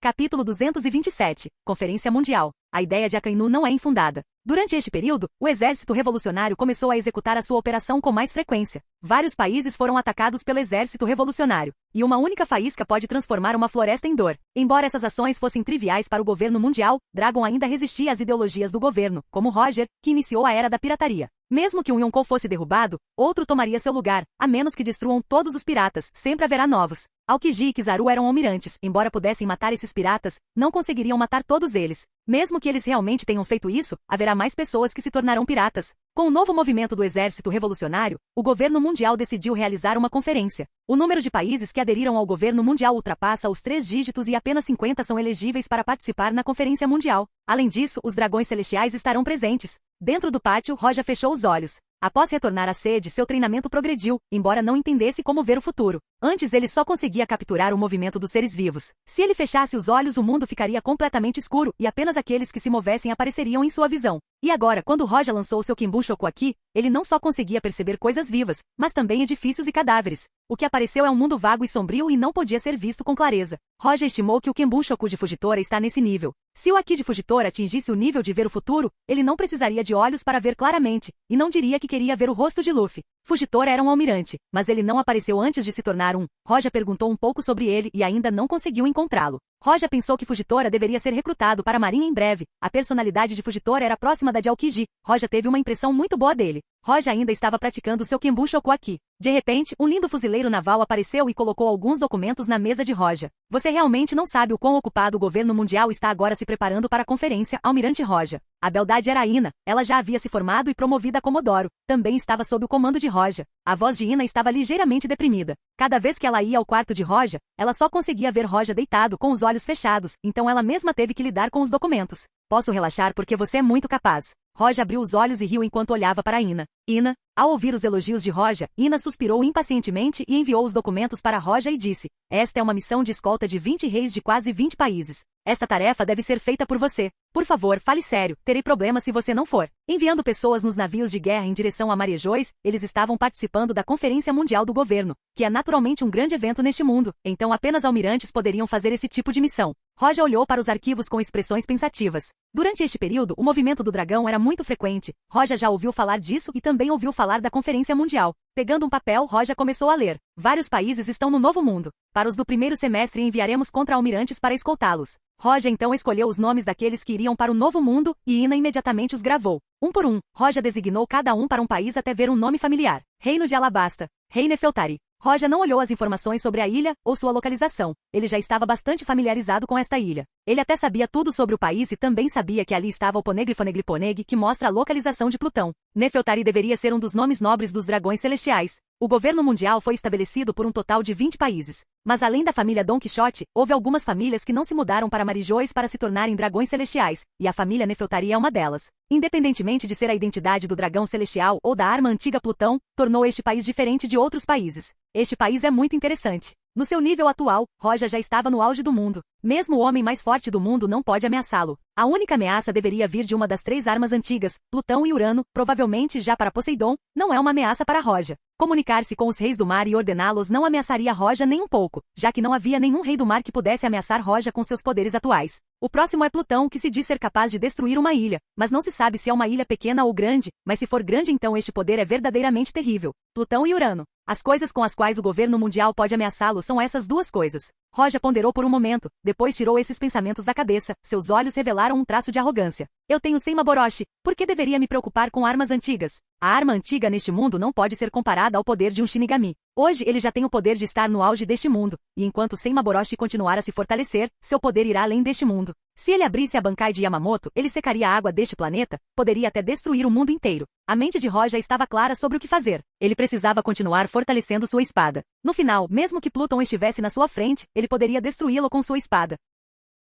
Capítulo 227. Conferência Mundial. A ideia de Akainu não é infundada. Durante este período, o exército revolucionário começou a executar a sua operação com mais frequência. Vários países foram atacados pelo exército revolucionário, e uma única faísca pode transformar uma floresta em dor. Embora essas ações fossem triviais para o governo mundial, Dragon ainda resistia às ideologias do governo, como Roger, que iniciou a era da pirataria. Mesmo que um Yonkou fosse derrubado, outro tomaria seu lugar, a menos que destruam todos os piratas, sempre haverá novos. Aokiji e Kizaru eram almirantes, embora pudessem matar esses piratas, não conseguiriam matar todos eles. Mesmo que eles realmente tenham feito isso, haverá mais pessoas que se tornarão piratas. Com o novo movimento do exército revolucionário, o governo mundial decidiu realizar uma conferência. O número de países que aderiram ao governo mundial ultrapassa os 3 dígitos e apenas 50 são elegíveis para participar na conferência mundial. Além disso, os dragões celestiais estarão presentes. Dentro do pátio, Roja fechou os olhos. Após retornar à sede, seu treinamento progrediu, embora não entendesse como ver o futuro. Antes ele só conseguia capturar o movimento dos seres vivos. Se ele fechasse os olhos, o mundo ficaria completamente escuro, e apenas aqueles que se movessem apareceriam em sua visão. E agora, quando Roja lançou seu Kenbun-shoku aqui, ele não só conseguia perceber coisas vivas, mas também edifícios e cadáveres. O que apareceu é um mundo vago e sombrio e não podia ser visto com clareza. Roja estimou que o Kenbun-shoku de Fujitora está nesse nível. Se o Aki de Fujitora atingisse o nível de ver o futuro, ele não precisaria de olhos para ver claramente, e não diria que queria ver o rosto de Luffy. Fujitora era um almirante, mas ele não apareceu antes de se tornar um. Roja perguntou um pouco sobre ele e ainda não conseguiu encontrá-lo. Roja pensou que Fujitora deveria ser recrutado para a marinha em breve. A personalidade de Fujitora era próxima da de Aokiji. Roja teve uma impressão muito boa dele. Roja ainda estava praticando seu Kenbun-shoku aqui. De repente, um lindo fuzileiro naval apareceu e colocou alguns documentos na mesa de Roja. Você realmente não sabe o quão ocupado o governo mundial está agora se preparando para a conferência, Almirante Roja. A beldade era Ina. Ela já havia se formado e promovida a Comodoro. Também estava sob o comando de Roja. A voz de Ina estava ligeiramente deprimida. Cada vez que ela ia ao quarto de Roja, ela só conseguia ver Roja deitado com os olhos fechados, então ela mesma teve que lidar com os documentos. Posso relaxar porque você é muito capaz. Roja abriu os olhos e riu enquanto olhava para Ina. Ina, ao ouvir os elogios de Roja, Ina suspirou impacientemente e enviou os documentos para Roja e disse: esta é uma missão de escolta de 20 reis de quase 20 países. Esta tarefa deve ser feita por você. Por favor, fale sério, terei problemas se você não for. Enviando pessoas nos navios de guerra em direção a Mariejois, eles estavam participando da Conferência Mundial do Governo, que é naturalmente um grande evento neste mundo, então apenas almirantes poderiam fazer esse tipo de missão. Roja olhou para os arquivos com expressões pensativas. Durante este período, o movimento do dragão era muito frequente. Roja já ouviu falar disso e também ouviu falar da Conferência Mundial. Pegando um papel, Roja começou a ler. Vários países estão no Novo Mundo. Para os do primeiro semestre enviaremos contra-almirantes para escoltá-los. Roja então escolheu os nomes daqueles que iriam para o Novo Mundo, e Ina imediatamente os gravou. Um por um, Roja designou cada um para um país até ver um nome familiar. Reino de Alabasta. Rei Nefeltari. Roja não olhou as informações sobre a ilha, ou sua localização. Ele já estava bastante familiarizado com esta ilha. Ele até sabia tudo sobre o país e também sabia que ali estava o Poneglyphoneglyphoneg, que mostra a localização de Plutão. Nefeltari deveria ser um dos nomes nobres dos dragões celestiais. O governo mundial foi estabelecido por um total de 20 países. Mas além da família Don Quixote, houve algumas famílias que não se mudaram para Marijóis para se tornarem dragões celestiais, e a família Nefeltari é uma delas. Independentemente de ser a identidade do dragão celestial ou da arma antiga Plutão, tornou este país diferente de outros países. Este país é muito interessante. No seu nível atual, Roja já estava no auge do mundo. Mesmo o homem mais forte do mundo não pode ameaçá-lo. A única ameaça deveria vir de uma das 3 armas antigas, Plutão e Urano, provavelmente já para Poseidon, não é uma ameaça para Roja. Comunicar-se com os reis do mar e ordená-los não ameaçaria Roja nem um pouco, já que não havia nenhum rei do mar que pudesse ameaçar Roja com seus poderes atuais. O próximo é Plutão, que se diz ser capaz de destruir uma ilha, mas não se sabe se é uma ilha pequena ou grande, mas se for grande então este poder é verdadeiramente terrível. Plutão e Urano. As coisas com as quais o governo mundial pode ameaçá-lo são essas 2 coisas. Roja ponderou por um momento, depois tirou esses pensamentos da cabeça, seus olhos revelaram um traço de arrogância. Eu tenho Senma Boroshi, por que deveria me preocupar com armas antigas? A arma antiga neste mundo não pode ser comparada ao poder de um Shinigami. Hoje ele já tem o poder de estar no auge deste mundo, e enquanto Senma Boroshi continuar a se fortalecer, seu poder irá além deste mundo. Se ele abrisse a Bankai de Yamamoto, ele secaria a água deste planeta, poderia até destruir o mundo inteiro. A mente de Roja estava clara sobre o que fazer. Ele precisava continuar fortalecendo sua espada. No final, mesmo que Pluton estivesse na sua frente, ele poderia destruí-lo com sua espada.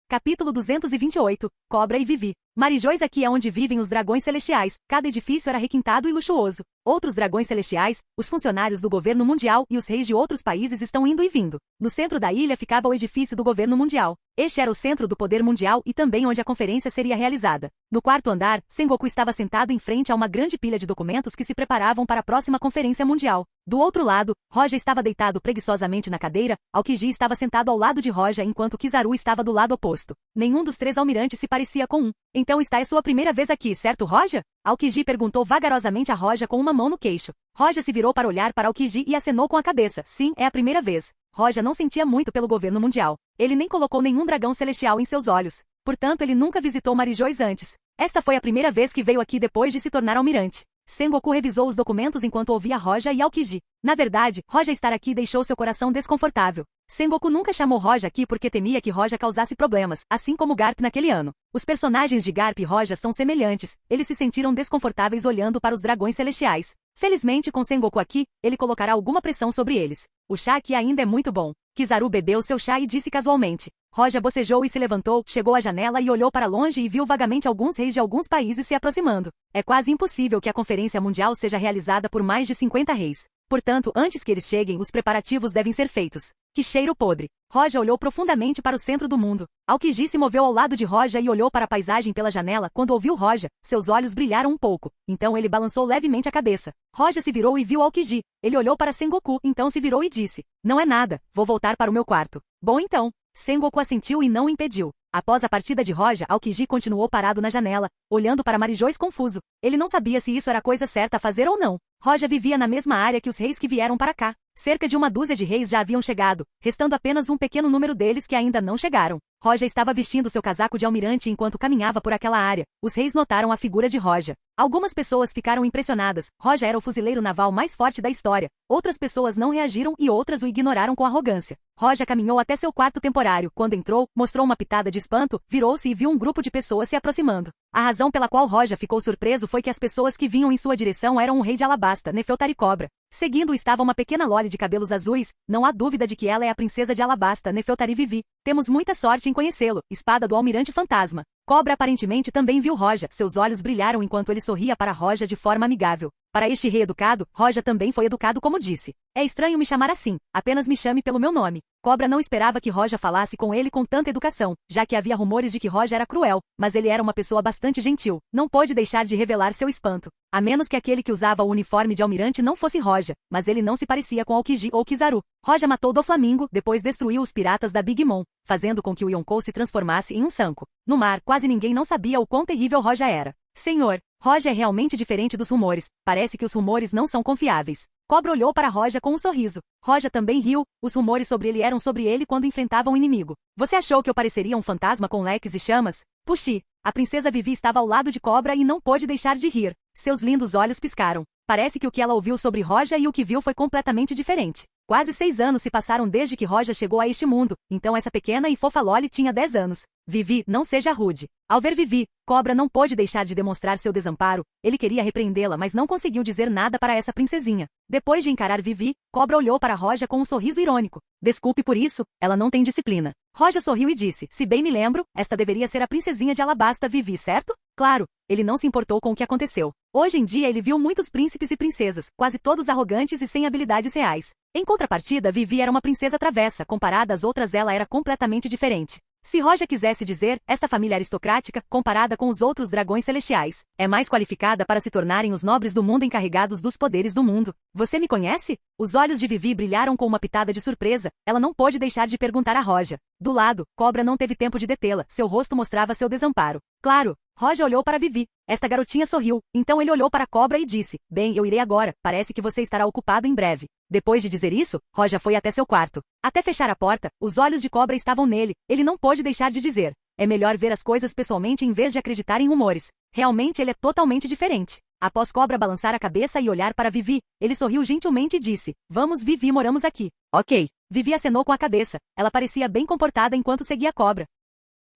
Capítulo 228, Cobra e Vivi. Marijóis aqui é onde vivem os dragões celestiais. Cada edifício era requintado e luxuoso. Outros dragões celestiais, os funcionários do governo mundial e os reis de outros países estão indo e vindo. No centro da ilha ficava o edifício do governo mundial. Este era o centro do poder mundial e também onde a conferência seria realizada. No quarto andar, Sengoku estava sentado em frente a uma grande pilha de documentos que se preparavam para a próxima conferência mundial. Do outro lado, Roja estava deitado preguiçosamente na cadeira, Aokiji estava sentado ao lado de Roja enquanto Kizaru estava do lado oposto. Nenhum dos 3 almirantes se parecia com um. Então esta é sua primeira vez aqui, certo, Roja? Aokiji perguntou vagarosamente a Roja com uma mão no queixo. Roja se virou para olhar para Aokiji e acenou com a cabeça. Sim, é a primeira vez. Roja não sentia muito pelo governo mundial. Ele nem colocou nenhum dragão celestial em seus olhos. Portanto, ele nunca visitou Marijóis antes. Esta foi a primeira vez que veio aqui depois de se tornar almirante. Sengoku revisou os documentos enquanto ouvia Roja e Aokiji. Na verdade, Roja estar aqui deixou seu coração desconfortável. Sengoku nunca chamou Roja aqui porque temia que Roja causasse problemas, assim como Garp naquele ano. Os personagens de Garp e Roja são semelhantes, eles se sentiram desconfortáveis olhando para os dragões celestiais. Felizmente com Sengoku aqui, ele colocará alguma pressão sobre eles. O chá aqui ainda é muito bom. Kizaru bebeu seu chá e disse casualmente. Roja bocejou e se levantou, chegou à janela e olhou para longe e viu vagamente alguns reis de alguns países se aproximando. É quase impossível que a conferência mundial seja realizada por mais de 50 reis. Portanto, antes que eles cheguem, os preparativos devem ser feitos. Que cheiro podre! Roja olhou profundamente para o centro do mundo. Aokiji se moveu ao lado de Roja e olhou para a paisagem pela janela. Quando ouviu Roja, seus olhos brilharam um pouco. Então ele balançou levemente a cabeça. Roja se virou e viu Aokiji. Ele olhou para Sengoku, então se virou e disse. Não é nada, vou voltar para o meu quarto. Bom então. Sengoku assentiu e não o impediu. Após a partida de Roja, Aokiji continuou parado na janela, olhando para Marijóis confuso. Ele não sabia se isso era a coisa certa a fazer ou não. Roja vivia na mesma área que os reis que vieram para cá. Cerca de 1/2 de reis já haviam chegado, restando apenas um pequeno número deles que ainda não chegaram. Roja estava vestindo seu casaco de almirante enquanto caminhava por aquela área. Os reis notaram a figura de Roja. Algumas pessoas ficaram impressionadas. Roja era o fuzileiro naval mais forte da história. Outras pessoas não reagiram e outras o ignoraram com arrogância. Roja caminhou até seu quarto temporário. Quando entrou, mostrou uma pitada de espanto, virou-se e viu um grupo de pessoas se aproximando. A razão pela qual Roja ficou surpreso foi que as pessoas que vinham em sua direção eram um rei de Alabasta, Nefeltari Cobra. Seguindo estava uma pequena lore de cabelos azuis, não há dúvida de que ela é a princesa de Alabasta, Nefeltari Vivi. Temos muita sorte em conhecê-lo, espada do almirante fantasma. Cobra aparentemente também viu Roja, seus olhos brilharam enquanto ele sorria para Roja de forma amigável. Para este rei educado, Roja também foi educado como disse. É estranho me chamar assim, apenas me chame pelo meu nome. Cobra não esperava que Roja falasse com ele com tanta educação, já que havia rumores de que Roja era cruel, mas ele era uma pessoa bastante gentil. Não pôde deixar de revelar seu espanto. A menos que aquele que usava o uniforme de almirante não fosse Roja, mas ele não se parecia com Aokiji ou Kizaru. Roja matou Doflamingo, depois destruiu os piratas da Big Mom, fazendo com que o Yonkou se transformasse em um sanco. No mar, quase ninguém não sabia o quão terrível Roja era. Senhor, Roja é realmente diferente dos rumores. Parece que os rumores não são confiáveis. Cobra olhou para Roja com um sorriso. Roja também riu, os rumores sobre ele eram sobre ele quando enfrentava um inimigo. Você achou que eu pareceria um fantasma com leques e chamas? Puxi. A princesa Vivi estava ao lado de Cobra e não pôde deixar de rir. Seus lindos olhos piscaram. Parece que o que ela ouviu sobre Roja e o que viu foi completamente diferente. Quase 6 anos se passaram desde que Roja chegou a este mundo, então essa pequena e fofa Loli tinha 10 anos. Vivi, não seja rude. Ao ver Vivi, Cobra não pôde deixar de demonstrar seu desamparo. Ele queria repreendê-la, mas não conseguiu dizer nada para essa princesinha. Depois de encarar Vivi, Cobra olhou para Roja com um sorriso irônico. Desculpe por isso, ela não tem disciplina. Roja sorriu e disse, se bem me lembro, esta deveria ser a princesinha de Alabasta Vivi, certo? Claro, ele não se importou com o que aconteceu. Hoje em dia ele viu muitos príncipes e princesas, quase todos arrogantes e sem habilidades reais. Em contrapartida, Vivi era uma princesa travessa, comparada às outras ela era completamente diferente. Se Roja quisesse dizer, esta família aristocrática, comparada com os outros dragões celestiais, é mais qualificada para se tornarem os nobres do mundo encarregados dos poderes do mundo. Você me conhece? Os olhos de Vivi brilharam com uma pitada de surpresa, ela não pôde deixar de perguntar a Roja. Do lado, Cobra não teve tempo de detê-la, seu rosto mostrava seu desamparo. Claro, Roja olhou para Vivi. Esta garotinha sorriu, então ele olhou para Cobra e disse, bem, eu irei agora, parece que você estará ocupado em breve. Depois de dizer isso, Roja foi até seu quarto. Até fechar a porta, os olhos de Cobra estavam nele, ele não pôde deixar de dizer. É melhor ver as coisas pessoalmente em vez de acreditar em rumores. Realmente ele é totalmente diferente. Após Cobra balançar a cabeça e olhar para Vivi, ele sorriu gentilmente e disse, vamos Vivi, moramos aqui. Ok. Vivi acenou com a cabeça, ela parecia bem comportada enquanto seguia Cobra.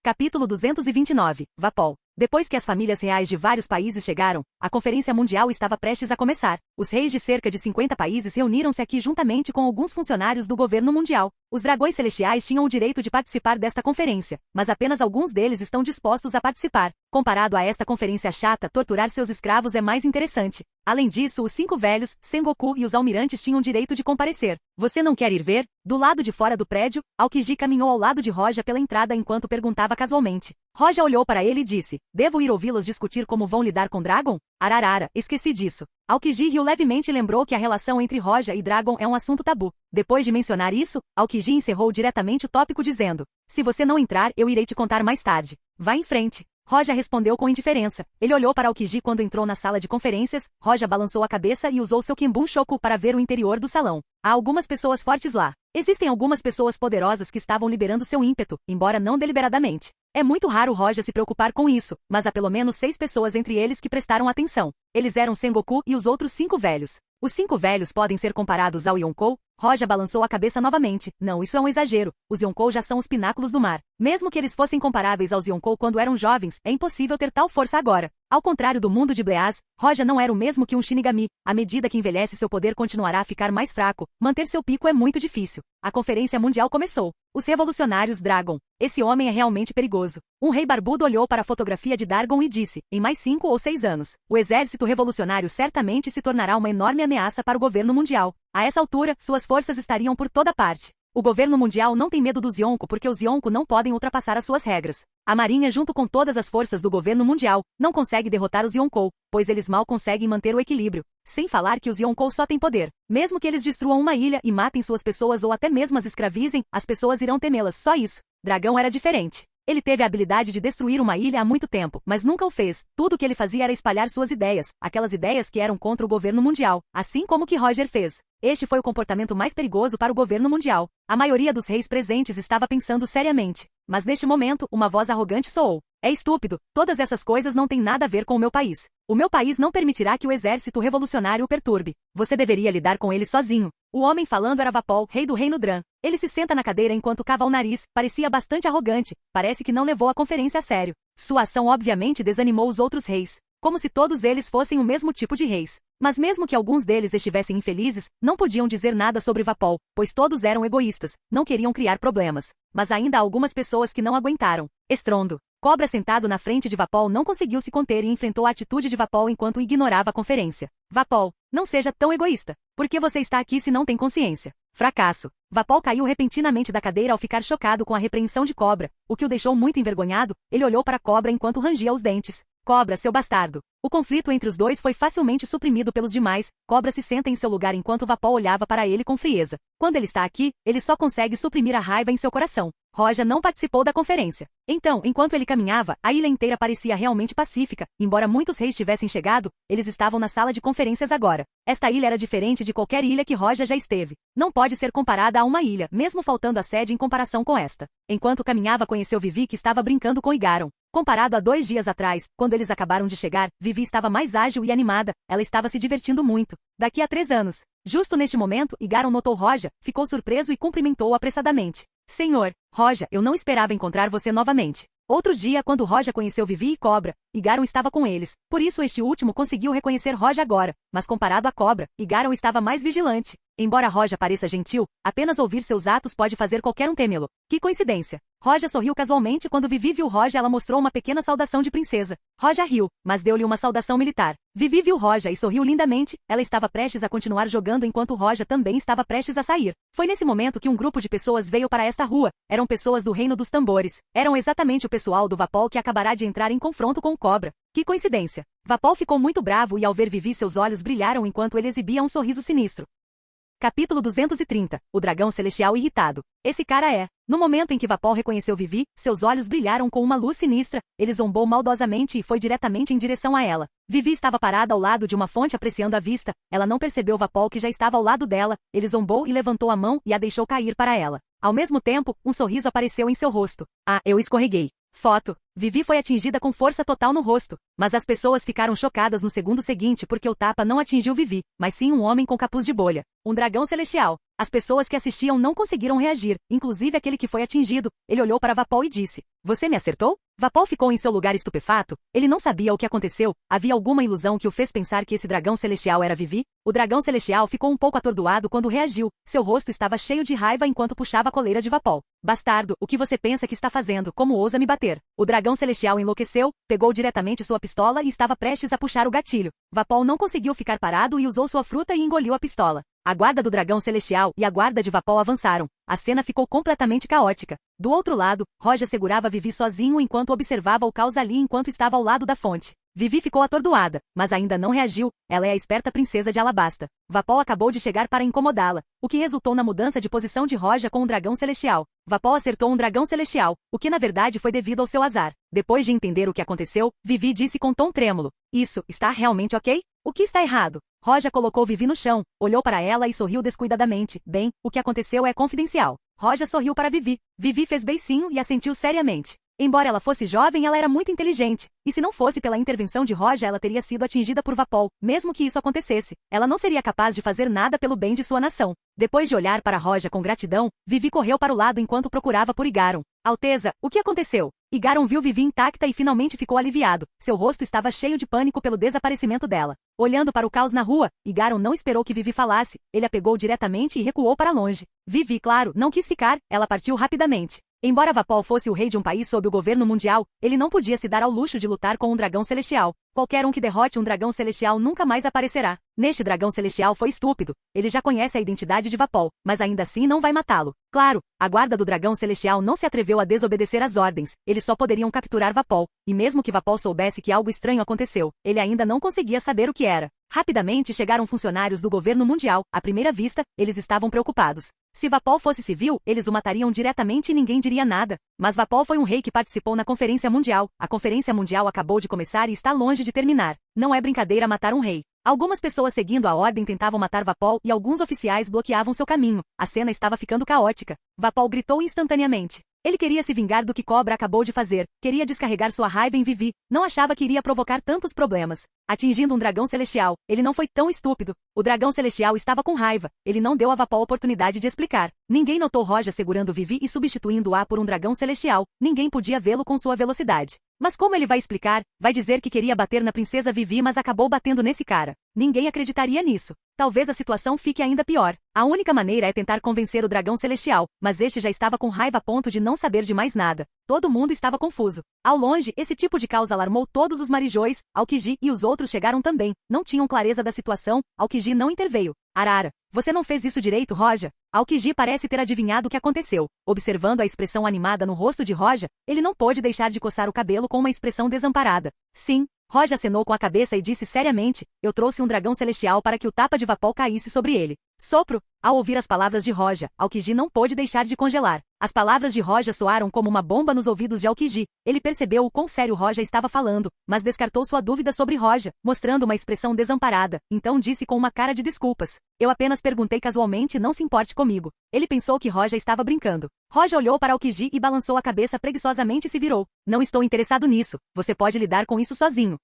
Capítulo 229, Vapol. Depois que as famílias reais de vários países chegaram, a Conferência Mundial estava prestes a começar. Os reis de cerca de 50 países reuniram-se aqui juntamente com alguns funcionários do governo mundial. Os dragões celestiais tinham o direito de participar desta conferência, mas apenas alguns deles estão dispostos a participar. Comparado a esta conferência chata, torturar seus escravos é mais interessante. Além disso, os 5 velhos, Sengoku e os almirantes tinham direito de comparecer. Você não quer ir ver? Do lado de fora do prédio, Aokiji caminhou ao lado de Roja pela entrada enquanto perguntava casualmente. Roja olhou para ele e disse, devo ir ouvi-los discutir como vão lidar com Dragon? Ararara, esqueci disso. Aokiji riu levemente e lembrou que a relação entre Roja e Dragon é um assunto tabu. Depois de mencionar isso, Aokiji encerrou diretamente o tópico dizendo, se você não entrar, eu irei te contar mais tarde. Vá em frente. Roja respondeu com indiferença. Ele olhou para Aokiji quando entrou na sala de conferências, Roja balançou a cabeça e usou seu Kimbun Shoku para ver o interior do salão. Há algumas pessoas fortes lá. Existem algumas pessoas poderosas que estavam liberando seu ímpeto, embora não deliberadamente. É muito raro Roja se preocupar com isso, mas há pelo menos 6 pessoas entre eles que prestaram atenção. Eles eram Sengoku e os outros 5 velhos. Os 5 velhos podem ser comparados ao Yonkou? Roja balançou a cabeça novamente. Não, isso é um exagero. Os Yonkou já são os pináculos do mar. Mesmo que eles fossem comparáveis aos Yonkou quando eram jovens, é impossível ter tal força agora. Ao contrário do mundo de Bleaz, Roja não era o mesmo que um Shinigami. À medida que envelhece seu poder continuará a ficar mais fraco. Manter seu pico é muito difícil. A Conferência Mundial começou. Os revolucionários Dragon. Esse homem é realmente perigoso. Um rei barbudo olhou para a fotografia de Dragon e disse, em mais 5 ou 6 anos, o exército revolucionário certamente se tornará uma enorme ameaça para o governo mundial. A essa altura, suas forças estariam por toda parte. O governo mundial não tem medo dos Yonko porque os Yonko não podem ultrapassar as suas regras. A marinha junto com todas as forças do governo mundial, não consegue derrotar os Yonkou, pois eles mal conseguem manter o equilíbrio. Sem falar que os Yonkou só têm poder. Mesmo que eles destruam uma ilha e matem suas pessoas ou até mesmo as escravizem, as pessoas irão temê-las, só isso. Dragão era diferente. Ele teve a habilidade de destruir uma ilha há muito tempo, mas nunca o fez. Tudo o que ele fazia era espalhar suas ideias, aquelas ideias que eram contra o governo mundial, assim como que Roger fez. Este foi o comportamento mais perigoso para o governo mundial. A maioria dos reis presentes estava pensando seriamente. Mas neste momento, uma voz arrogante soou. É estúpido, todas essas coisas não têm nada a ver com o meu país. O meu país não permitirá que o exército revolucionário o perturbe. Você deveria lidar com ele sozinho. O homem falando era Vapol, rei do reino Dran. Ele se senta na cadeira enquanto cava o nariz, parecia bastante arrogante, parece que não levou a conferência a sério. Sua ação obviamente desanimou os outros reis. Como se todos eles fossem o mesmo tipo de reis. Mas mesmo que alguns deles estivessem infelizes, não podiam dizer nada sobre Vapol, pois todos eram egoístas, não queriam criar problemas. Mas ainda há algumas pessoas que não aguentaram. Estrondo. Cobra sentado na frente de Vapol não conseguiu se conter e enfrentou a atitude de Vapol enquanto ignorava a conferência. Vapol, não seja tão egoísta. Por que você está aqui se não tem consciência? Fracasso. Vapol caiu repentinamente da cadeira ao ficar chocado com a repreensão de Cobra, o que o deixou muito envergonhado. Ele olhou para Cobra enquanto rangia os dentes. Cobra, seu bastardo. O conflito entre os dois foi facilmente suprimido pelos demais. Cobra se senta em seu lugar enquanto Vapol olhava para ele com frieza. Quando ele está aqui, ele só consegue suprimir a raiva em seu coração. Roja não participou da conferência. Então, enquanto ele caminhava, a ilha inteira parecia realmente pacífica. Embora muitos reis tivessem chegado, eles estavam na sala de conferências agora. Esta ilha era diferente de qualquer ilha que Roja já esteve. Não pode ser comparada a uma ilha, mesmo faltando a sede em comparação com esta. Enquanto caminhava, conheceu Vivi, que estava brincando com Igaron. Comparado a 2 dias atrás, quando eles acabaram de chegar, Vivi estava mais ágil e animada. Ela estava se divertindo muito. Daqui a 3 anos. Justo neste momento, Igaron notou Roja, ficou surpreso e cumprimentou-o apressadamente. Senhor, Roja, eu não esperava encontrar você novamente. Outro dia, quando Roja conheceu Vivi e Cobra, Igaron estava com eles. Por isso este último conseguiu reconhecer Roja agora. Mas comparado a Cobra, Igaron estava mais vigilante. Embora Roja pareça gentil, apenas ouvir seus atos pode fazer qualquer um temê-lo. Que coincidência. Roja sorriu casualmente quando Vivi viu Roja. Ela mostrou uma pequena saudação de princesa. Roja riu, mas deu-lhe uma saudação militar. Vivi viu Roja e sorriu lindamente. Ela estava prestes a continuar jogando enquanto Roja também estava prestes a sair. Foi nesse momento que um grupo de pessoas veio para esta rua. Eram pessoas do Reino dos Tambores. Eram exatamente o pessoal do Vapol que acabará de entrar em confronto com o Cobra. Que coincidência. Vapol ficou muito bravo e ao ver Vivi seus olhos brilharam enquanto ele exibia um sorriso sinistro. Capítulo 230. O dragão celestial irritado. Esse cara é. No momento em que Vapol reconheceu Vivi, seus olhos brilharam com uma luz sinistra. Ele zombou maldosamente e foi diretamente em direção a ela. Vivi estava parada ao lado de uma fonte apreciando a vista. Ela não percebeu Vapol, que já estava ao lado dela. Ele zombou e levantou a mão e a deixou cair para ela. Ao mesmo tempo, um sorriso apareceu em seu rosto. Ah, eu escorreguei. Foto. Vivi foi atingida com força total no rosto, mas as pessoas ficaram chocadas no segundo seguinte porque o tapa não atingiu Vivi, mas sim um homem com capuz de bolha. Um dragão celestial. As pessoas que assistiam não conseguiram reagir, inclusive aquele que foi atingido. Ele olhou para Vapol e disse: "Você me acertou?" Vapol ficou em seu lugar estupefato. Ele não sabia o que aconteceu. Havia alguma ilusão que o fez pensar que esse dragão celestial era Vivi? O dragão celestial ficou um pouco atordoado quando reagiu. Seu rosto estava cheio de raiva enquanto puxava a coleira de Vapol. "Bastardo, o que você pensa que está fazendo? Como ousa me bater?" O dragão celestial enlouqueceu, pegou diretamente sua pistola e estava prestes a puxar o gatilho. Vapol não conseguiu ficar parado e usou sua fruta e engoliu a pistola. A guarda do dragão celestial e a guarda de Vapol avançaram. A cena ficou completamente caótica. Do outro lado, Roja segurava Vivi sozinho enquanto observava o caos ali enquanto estava ao lado da fonte. Vivi ficou atordoada, mas ainda não reagiu. Ela é a esperta princesa de Alabasta. Vapol acabou de chegar para incomodá-la, o que resultou na mudança de posição de Roja com um dragão celestial. Vapol acertou um dragão celestial, o que na verdade foi devido ao seu azar. Depois de entender o que aconteceu, Vivi disse com tom trêmulo: "Isso, está realmente ok? O que está errado?" Roja colocou Vivi no chão, olhou para ela e sorriu descuidadamente. "Bem, o que aconteceu é confidencial." Roja sorriu para Vivi. Vivi fez beicinho e assentiu seriamente. Embora ela fosse jovem, ela era muito inteligente. E se não fosse pela intervenção de Roja, ela teria sido atingida por Vapol. Mesmo que isso acontecesse, ela não seria capaz de fazer nada pelo bem de sua nação. Depois de olhar para Roja com gratidão, Vivi correu para o lado enquanto procurava por Igaron. "Alteza, o que aconteceu?" Igaron viu Vivi intacta e finalmente ficou aliviado. Seu rosto estava cheio de pânico pelo desaparecimento dela. Olhando para o caos na rua, Igaron não esperou que Vivi falasse. Ele a pegou diretamente e recuou para longe. Vivi, claro, não quis ficar. Ela partiu rapidamente. Embora Vapol fosse o rei de um país sob o governo mundial, ele não podia se dar ao luxo de lutar com um dragão celestial. Qualquer um que derrote um dragão celestial nunca mais aparecerá. Neste dragão celestial foi estúpido. Ele já conhece a identidade de Vapol, mas ainda assim não vai matá-lo. Claro, a guarda do dragão celestial não se atreveu a desobedecer às ordens. Eles só poderiam capturar Vapol. E mesmo que Vapol soubesse que algo estranho aconteceu, ele ainda não conseguia saber o que era. Rapidamente chegaram funcionários do governo mundial. À primeira vista, eles estavam preocupados. Se Vapol fosse civil, eles o matariam diretamente e ninguém diria nada. Mas Vapol foi um rei que participou na Conferência Mundial. A Conferência Mundial acabou de começar e está longe de terminar. Não é brincadeira matar um rei. Algumas pessoas seguindo a ordem tentavam matar Vapol e alguns oficiais bloqueavam seu caminho. A cena estava ficando caótica. Vapol gritou instantaneamente. Ele queria se vingar do que Cobra acabou de fazer. Queria descarregar sua raiva em Vivi. Não achava que iria provocar tantos problemas. Atingindo um dragão celestial, ele não foi tão estúpido. O dragão celestial estava com raiva. Ele não deu a Vapol a oportunidade de explicar. Ninguém notou Roja segurando Vivi e substituindo-a por um dragão celestial. Ninguém podia vê-lo com sua velocidade. Mas como ele vai explicar? Vai dizer que queria bater na princesa Vivi, mas acabou batendo nesse cara. Ninguém acreditaria nisso. Talvez a situação fique ainda pior. A única maneira é tentar convencer o dragão celestial, mas este já estava com raiva a ponto de não saber de mais nada. Todo mundo estava confuso. Ao longe, esse tipo de caos alarmou todos os Marijóis. Aokiji e os outros chegaram também. Não tinham clareza da situação. Aokiji não interveio. "Arara, você não fez isso direito, Roja." Aokiji parece ter adivinhado o que aconteceu. Observando a expressão animada no rosto de Roja, ele não pôde deixar de coçar o cabelo com uma expressão desamparada. "Sim, Roja acenou com a cabeça e disse seriamente, eu trouxe um dragão celestial para que o tapa de vapor caísse sobre ele. Sopro! Ao ouvir as palavras de Roja, Aokiji não pôde deixar de congelar. As palavras de Roja soaram como uma bomba nos ouvidos de Aokiji. Ele percebeu o quão sério Roja estava falando, mas descartou sua dúvida sobre Roja, mostrando uma expressão desamparada. Então disse com uma cara de desculpas. Eu apenas perguntei casualmente, não se importe comigo. Ele pensou que Roja estava brincando. Roja olhou para Aokiji e balançou a cabeça preguiçosamente e se virou. Não estou interessado nisso. Você pode lidar com isso sozinho.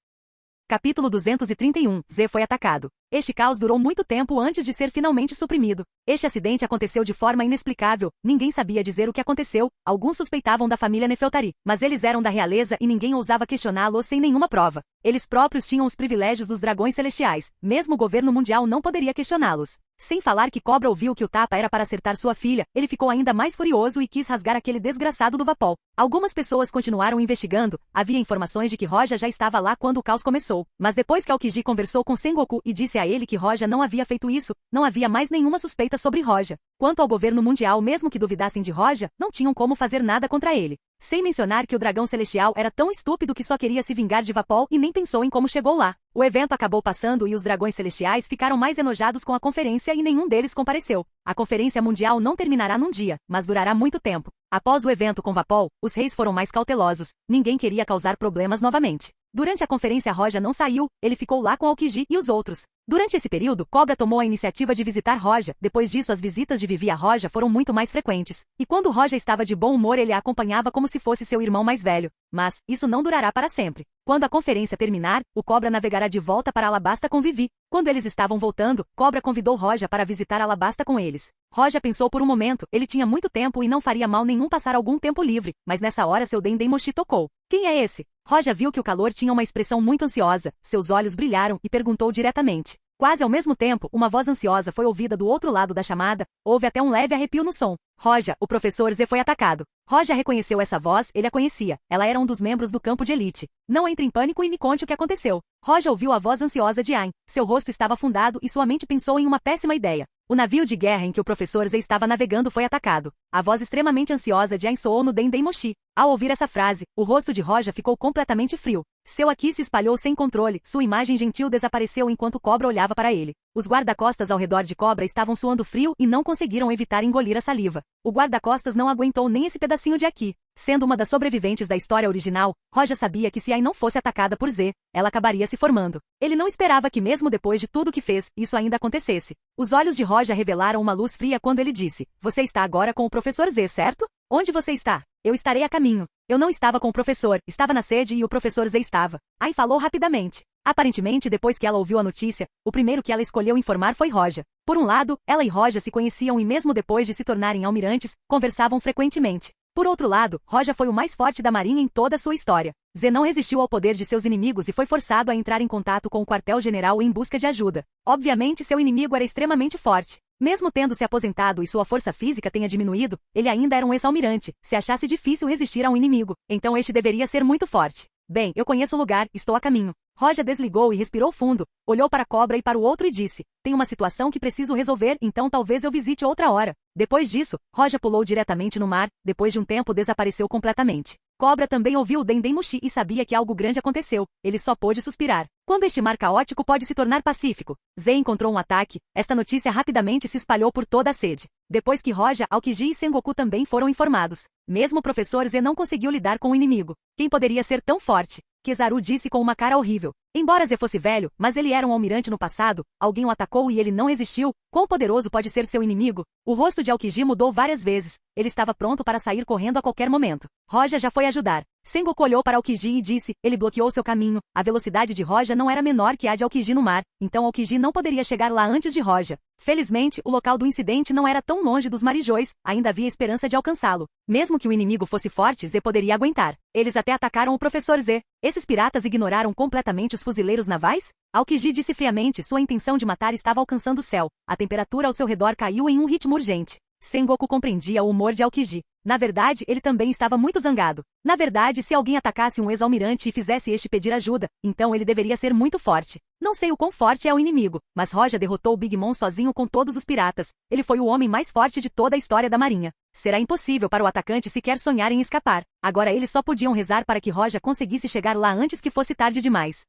Capítulo 231. Z foi atacado. Este caos durou muito tempo antes de ser finalmente suprimido. Este acidente aconteceu de forma inexplicável, ninguém sabia dizer o que aconteceu, alguns suspeitavam da família Nefeltari, mas eles eram da realeza e ninguém ousava questioná-los sem nenhuma prova. Eles próprios tinham os privilégios dos dragões celestiais, mesmo o governo mundial não poderia questioná-los. Sem falar que Cobra ouviu que o tapa era para acertar sua filha, ele ficou ainda mais furioso e quis rasgar aquele desgraçado do Vapol. Algumas pessoas continuaram investigando, havia informações de que Roja já estava lá quando o caos começou, mas depois que Aokiji conversou com Sengoku e disse a ele que Roja não havia feito isso, não havia mais nenhuma suspeita sobre Roja. Quanto ao governo mundial, mesmo que duvidassem de Roja, não tinham como fazer nada contra ele. Sem mencionar que o dragão celestial era tão estúpido que só queria se vingar de Vapol e nem pensou em como chegou lá. O evento acabou passando e os dragões celestiais ficaram mais enojados com a conferência e nenhum deles compareceu. A conferência mundial não terminará num dia, mas durará muito tempo. Após o evento com Vapol, os reis foram mais cautelosos. Ninguém queria causar problemas novamente. Durante a conferência Roja não saiu, ele ficou lá com Aokiji e os outros. Durante esse período, Cobra tomou a iniciativa de visitar Roja, depois disso as visitas de Vivi a Roja foram muito mais frequentes. E quando Roja estava de bom humor ele a acompanhava como se fosse seu irmão mais velho. Mas, isso não durará para sempre. Quando a conferência terminar, o Cobra navegará de volta para Alabasta com Vivi. Quando eles estavam voltando, Cobra convidou Roja para visitar Alabasta com eles. Roja pensou por um momento, ele tinha muito tempo e não faria mal nenhum passar algum tempo livre, mas nessa hora seu Dendemoshi tocou. Quem é esse? Roja viu que o calor tinha uma expressão muito ansiosa, seus olhos brilharam e perguntou diretamente. Quase ao mesmo tempo, uma voz ansiosa foi ouvida do outro lado da chamada, houve até um leve arrepio no som. Roja, o professor Z foi atacado. Roja reconheceu essa voz, ele a conhecia, ela era um dos membros do campo de elite. Não entre em pânico e me conte o que aconteceu. Roja ouviu a voz ansiosa de Ain, seu rosto estava afundado e sua mente pensou em uma péssima ideia. O navio de guerra em que o professor Z estava navegando foi atacado. A voz extremamente ansiosa de Ain soou no Dendemoshi. Ao ouvir essa frase, o rosto de Roja ficou completamente frio. Seu Aki se espalhou sem controle, sua imagem gentil desapareceu enquanto Cobra olhava para ele. Os guarda-costas ao redor de Cobra estavam suando frio e não conseguiram evitar engolir a saliva. O guarda-costas não aguentou nem esse pedacinho de Aki. Sendo uma das sobreviventes da história original, Roja sabia que se Ain não fosse atacada por Z, ela acabaria se formando. Ele não esperava que mesmo depois de tudo que fez, isso ainda acontecesse. Os olhos de Roja revelaram uma luz fria quando ele disse, você está agora com o professor Z, certo? Onde você está? Eu estarei a caminho. Eu não estava com o professor, estava na sede e o professor Z estava. Ain falou rapidamente. Aparentemente, depois que ela ouviu a notícia, o primeiro que ela escolheu informar foi Roja. Por um lado, ela e Roja se conheciam e mesmo depois de se tornarem almirantes, conversavam frequentemente. Por outro lado, Roja foi o mais forte da marinha em toda a sua história. Z não resistiu ao poder de seus inimigos e foi forçado a entrar em contato com o quartel-general em busca de ajuda. Obviamente seu inimigo era extremamente forte. Mesmo tendo se aposentado e sua força física tenha diminuído, ele ainda era um ex-almirante, se achasse difícil resistir a um inimigo, então este deveria ser muito forte. Bem, eu conheço o lugar, estou a caminho. Roja desligou e respirou fundo, olhou para a Cobra e para o outro e disse, tem uma situação que preciso resolver, então talvez eu visite outra hora. Depois disso, Roja pulou diretamente no mar, depois de um tempo desapareceu completamente. Cobra também ouviu o Dendemoshi e sabia que algo grande aconteceu, ele só pôde suspirar. Quando este mar caótico pode se tornar pacífico? Z encontrou um ataque, esta notícia rapidamente se espalhou por toda a sede. Depois que Roja, Aokiji e Sengoku também foram informados. Mesmo o professor Z não conseguiu lidar com o inimigo. Quem poderia ser tão forte? Kizaru disse com uma cara horrível. Embora Z fosse velho, mas ele era um almirante no passado, alguém o atacou e ele não resistiu, quão poderoso pode ser seu inimigo? O rosto de Aokiji mudou várias vezes, ele estava pronto para sair correndo a qualquer momento. Roja já foi ajudar. Sengoku olhou para Aokiji e disse, ele bloqueou seu caminho, a velocidade de Roja não era menor que a de Aokiji no mar, então Aokiji não poderia chegar lá antes de Roja. Felizmente, o local do incidente não era tão longe dos Marijóis, ainda havia esperança de alcançá-lo. Mesmo que o inimigo fosse forte, Z poderia aguentar. Eles até atacaram o professor Z. Esses piratas ignoraram completamente os fuzileiros navais? Aokiji disse friamente, sua intenção de matar estava alcançando o céu. A temperatura ao seu redor caiu em um ritmo urgente. Sengoku compreendia o humor de Aokiji. Na verdade, ele também estava muito zangado. Na verdade, se alguém atacasse um ex-almirante e fizesse este pedir ajuda, então ele deveria ser muito forte. Não sei o quão forte é o inimigo, mas Roja derrotou o Big Mom sozinho com todos os piratas. Ele foi o homem mais forte de toda a história da marinha. Será impossível para o atacante sequer sonhar em escapar. Agora eles só podiam rezar para que Roja conseguisse chegar lá antes que fosse tarde demais.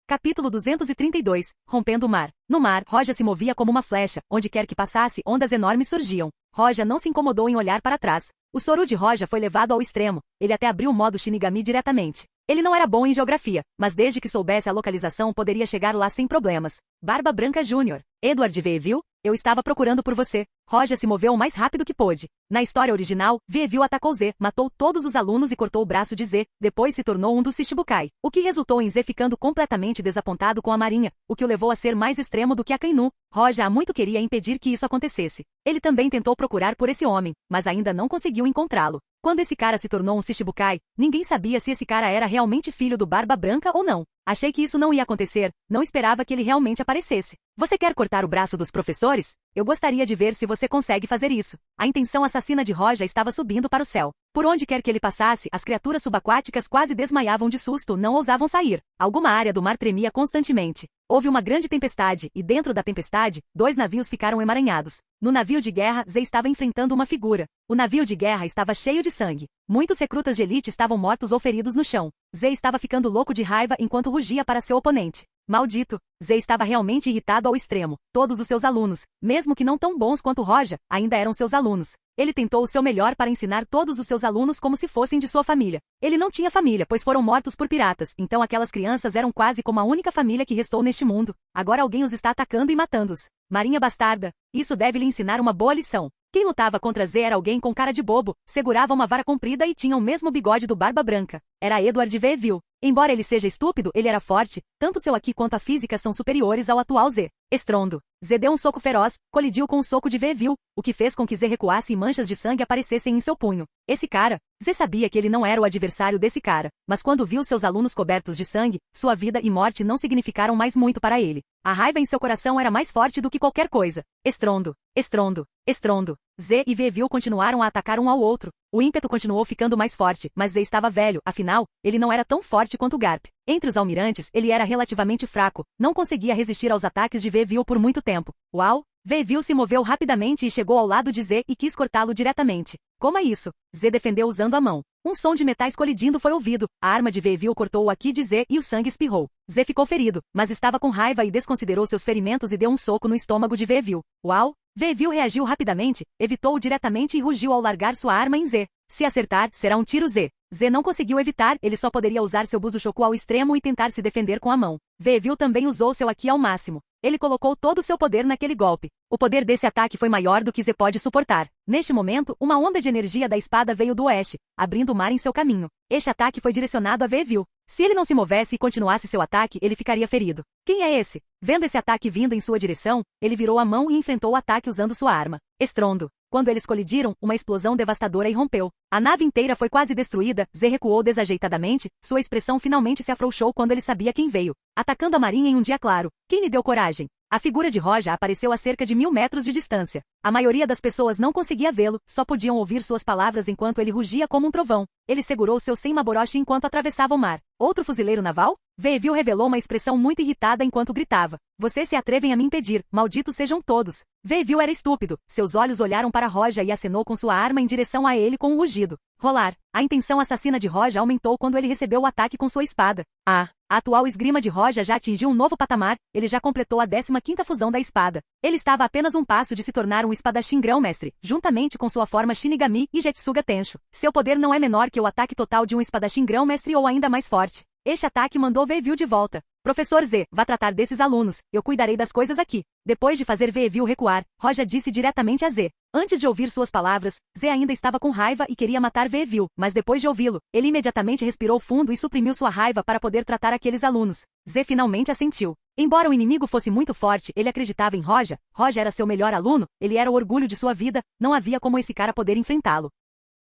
Capítulo 232, Rompendo o Mar. No mar, Roja se movia como uma flecha, onde quer que passasse, ondas enormes surgiam. Roja não se incomodou em olhar para trás. O Soru de Roja foi levado ao extremo, ele até abriu o modo Shinigami diretamente. Ele não era bom em geografia, mas desde que soubesse a localização poderia chegar lá sem problemas. Barba Branca Jr. Edward Veevil, eu estava procurando por você. Roja se moveu o mais rápido que pôde. Na história original, Veevil atacou Z, matou todos os alunos e cortou o braço de Z, depois se tornou um dos Shichibukai, o que resultou em Z ficando completamente desapontado com a marinha, o que o levou a ser mais extremo do que Akainu. Roja há muito queria impedir que isso acontecesse. Ele também tentou procurar por esse homem, mas ainda não conseguiu encontrá-lo. Quando esse cara se tornou um Shichibukai, ninguém sabia se esse cara era realmente filho do Barba Branca ou não. Achei que isso não ia acontecer, não esperava que ele realmente aparecesse. Você quer cortar o braço dos professores? Eu gostaria de ver se você consegue fazer isso. A intenção assassina de Roja estava subindo para o céu. Por onde quer que ele passasse, as criaturas subaquáticas quase desmaiavam de susto, não ousavam sair. Alguma área do mar tremia constantemente. Houve uma grande tempestade, e dentro da tempestade, 2 navios ficaram emaranhados. No navio de guerra, Z estava enfrentando uma figura. O navio de guerra estava cheio de sangue. Muitos recrutas de elite estavam mortos ou feridos no chão. Z estava ficando louco de raiva enquanto rugia para seu oponente. Maldito! Z estava realmente irritado ao extremo. Todos os seus alunos, mesmo que não tão bons quanto Roja, ainda eram seus alunos. Ele tentou o seu melhor para ensinar todos os seus alunos como se fossem de sua família. Ele não tinha família, pois foram mortos por piratas, então aquelas crianças eram quase como a única família que restou neste mundo. Agora alguém os está atacando e matando-os. Marinha bastarda, isso deve lhe ensinar uma boa lição. Quem lutava contra Z era alguém com cara de bobo, segurava uma vara comprida e tinha o mesmo bigode do Barba Branca. Era Edward Veevil. Embora ele seja estúpido, ele era forte, tanto seu Aki quanto a física são superiores ao atual Z. Estrondo. Z deu um soco feroz, colidiu com o soco de Veevil, o que fez com que Z recuasse e manchas de sangue aparecessem em seu punho. Esse cara, Z sabia que ele não era o adversário desse cara, mas quando viu seus alunos cobertos de sangue, sua vida e morte não significaram mais muito para ele. A raiva em seu coração era mais forte do que qualquer coisa. Estrondo. Estrondo. Estrondo. Z e Veevil continuaram a atacar um ao outro. O ímpeto continuou ficando mais forte, mas Z estava velho, afinal, ele não era tão forte quanto Garp. Entre os almirantes, ele era relativamente fraco, não conseguia resistir aos ataques de Veevil por muito tempo. Uau! Veevil se moveu rapidamente e chegou ao lado de Z e quis cortá-lo diretamente. Como é isso? Z defendeu usando a mão. Um som de metais colidindo foi ouvido, a arma de Veevil cortou o Aki de Z e o sangue espirrou. Z ficou ferido, mas estava com raiva e desconsiderou seus ferimentos e deu um soco no estômago de Veevil. Uau! Veevil reagiu rapidamente, evitou-o diretamente e rugiu ao largar sua arma em Z. Se acertar, será um tiro Z. Z não conseguiu evitar, ele só poderia usar seu Bushoku ao extremo e tentar se defender com a mão. Veevil também usou seu Aki ao máximo. Ele colocou todo o seu poder naquele golpe. O poder desse ataque foi maior do que Z pode suportar. Neste momento, uma onda de energia da espada veio do oeste, abrindo o mar em seu caminho. Este ataque foi direcionado a Veevil. Se ele não se movesse e continuasse seu ataque, ele ficaria ferido. Quem é esse? Vendo esse ataque vindo em sua direção, ele virou a mão e enfrentou o ataque usando sua arma. Estrondo. Quando eles colidiram, uma explosão devastadora irrompeu. A nave inteira foi quase destruída, Z recuou desajeitadamente, sua expressão finalmente se afrouxou quando ele sabia quem veio. Atacando a marinha em um dia claro. Quem lhe deu coragem? A figura de Roja apareceu a cerca de 1000 metros de distância. A maioria das pessoas não conseguia vê-lo, só podiam ouvir suas palavras enquanto ele rugia como um trovão. Ele segurou seu Senmaboroshi enquanto atravessava o mar. Outro fuzileiro naval? Veevil revelou uma expressão muito irritada enquanto gritava. Vocês se atrevem a me impedir, malditos sejam todos. Veevil era estúpido. Seus olhos olharam para Roja e acenou com sua arma em direção a ele com um rugido. Rolar. A intenção assassina de Roja aumentou quando ele recebeu o ataque com sua espada. A atual esgrima de Roja já atingiu um novo patamar, ele já completou a 15ª fusão da espada. Ele estava a apenas um passo de se tornar um espadachim grão-mestre, juntamente com sua forma Shinigami e Jetsuga Tensho. Seu poder não é menor que o ataque total de um espadachim grão-mestre ou ainda mais forte. Este ataque mandou Veevil de volta. Professor Z, vá tratar desses alunos, eu cuidarei das coisas aqui. Depois de fazer Veevil recuar, Roja disse diretamente a Z. Antes de ouvir suas palavras, Z ainda estava com raiva e queria matar Veevil, mas depois de ouvi-lo, ele imediatamente respirou fundo e suprimiu sua raiva para poder tratar aqueles alunos. Z finalmente assentiu. Embora o inimigo fosse muito forte, ele acreditava em Roja. Roja era seu melhor aluno, ele era o orgulho de sua vida, não havia como esse cara poder enfrentá-lo.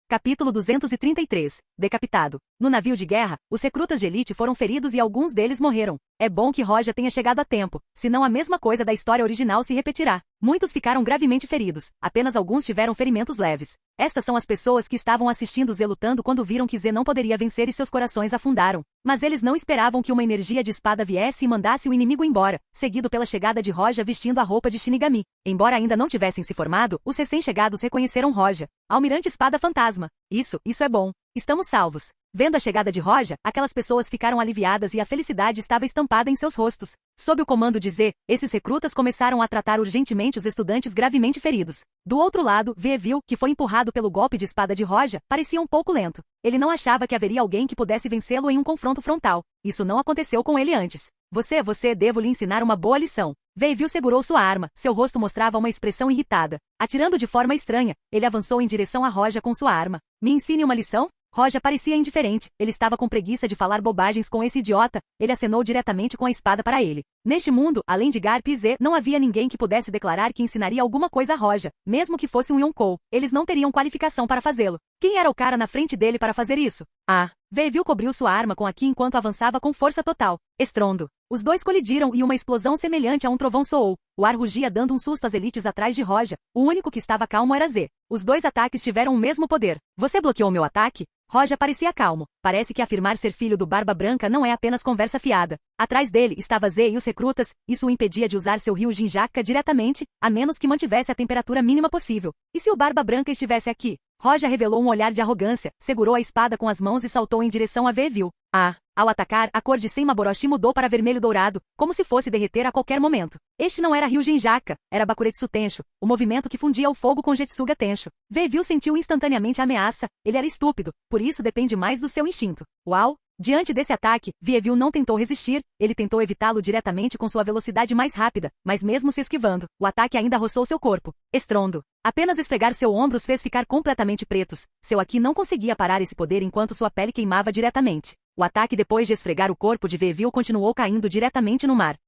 Capítulo 233. Decapitado. No navio de guerra, os recrutas de elite foram feridos e alguns deles morreram. É bom que Roja tenha chegado a tempo, senão a mesma coisa da história original se repetirá. Muitos ficaram gravemente feridos, apenas alguns tiveram ferimentos leves. Estas são as pessoas que estavam assistindo Z lutando quando viram que Z não poderia vencer e seus corações afundaram. Mas eles não esperavam que uma energia de espada viesse e mandasse o inimigo embora, seguido pela chegada de Roja vestindo a roupa de Shinigami. Embora ainda não tivessem se formado, os recém-chegados reconheceram Roja. Almirante Espada Fantasma. Isso é bom. Estamos salvos. Vendo a chegada de Roja, aquelas pessoas ficaram aliviadas e a felicidade estava estampada em seus rostos. Sob o comando de Z, esses recrutas começaram a tratar urgentemente os estudantes gravemente feridos. Do outro lado, V viu que foi empurrado pelo golpe de espada de Roja, parecia um pouco lento. Ele não achava que haveria alguém que pudesse vencê-lo em um confronto frontal. Isso não aconteceu com ele antes. Você, devo lhe ensinar uma boa lição. Veivil segurou sua arma, seu rosto mostrava uma expressão irritada. Atirando de forma estranha, ele avançou em direção a Roja com sua arma. Me ensine uma lição? Roja parecia indiferente, ele estava com preguiça de falar bobagens com esse idiota, ele acenou diretamente com a espada para ele. Neste mundo, além de Garp e Z, não havia ninguém que pudesse declarar que ensinaria alguma coisa a Roja, mesmo que fosse um Yonkou, eles não teriam qualificação para fazê-lo. Quem era o cara na frente dele para fazer isso? Veivil cobriu sua arma com a ki enquanto avançava com força total. Estrondo. Os dois colidiram e uma explosão semelhante a um trovão soou. O ar rugia dando um susto às elites atrás de Roja. O único que estava calmo era Z. Os dois ataques tiveram o mesmo poder. Você bloqueou meu ataque? Roja parecia calmo. Parece que afirmar ser filho do Barba Branca não é apenas conversa fiada. Atrás dele estava Z e os recrutas, isso o impedia de usar seu Ryujin Jakka diretamente, a menos que mantivesse a temperatura mínima possível. E se o Barba Branca estivesse aqui? Roja revelou um olhar de arrogância, segurou a espada com as mãos e saltou em direção a Veivil. Ao atacar, a cor de Senmaboroshi mudou para vermelho dourado, como se fosse derreter a qualquer momento. Este não era Ryujin Jakka, era Bakuretsu Tensho, o movimento que fundia o fogo com Jetsuga Tensho. Veivil sentiu instantaneamente a ameaça, ele era estúpido, por isso depende mais do seu instinto. Uau! Diante desse ataque, Veivil não tentou resistir, ele tentou evitá-lo diretamente com sua velocidade mais rápida, mas mesmo se esquivando, o ataque ainda roçou seu corpo. Estrondo. Apenas esfregar seu ombro os fez ficar completamente pretos. Seu Aki não conseguia parar esse poder enquanto sua pele queimava diretamente. O ataque depois de esfregar o corpo de Veivil continuou caindo diretamente no mar.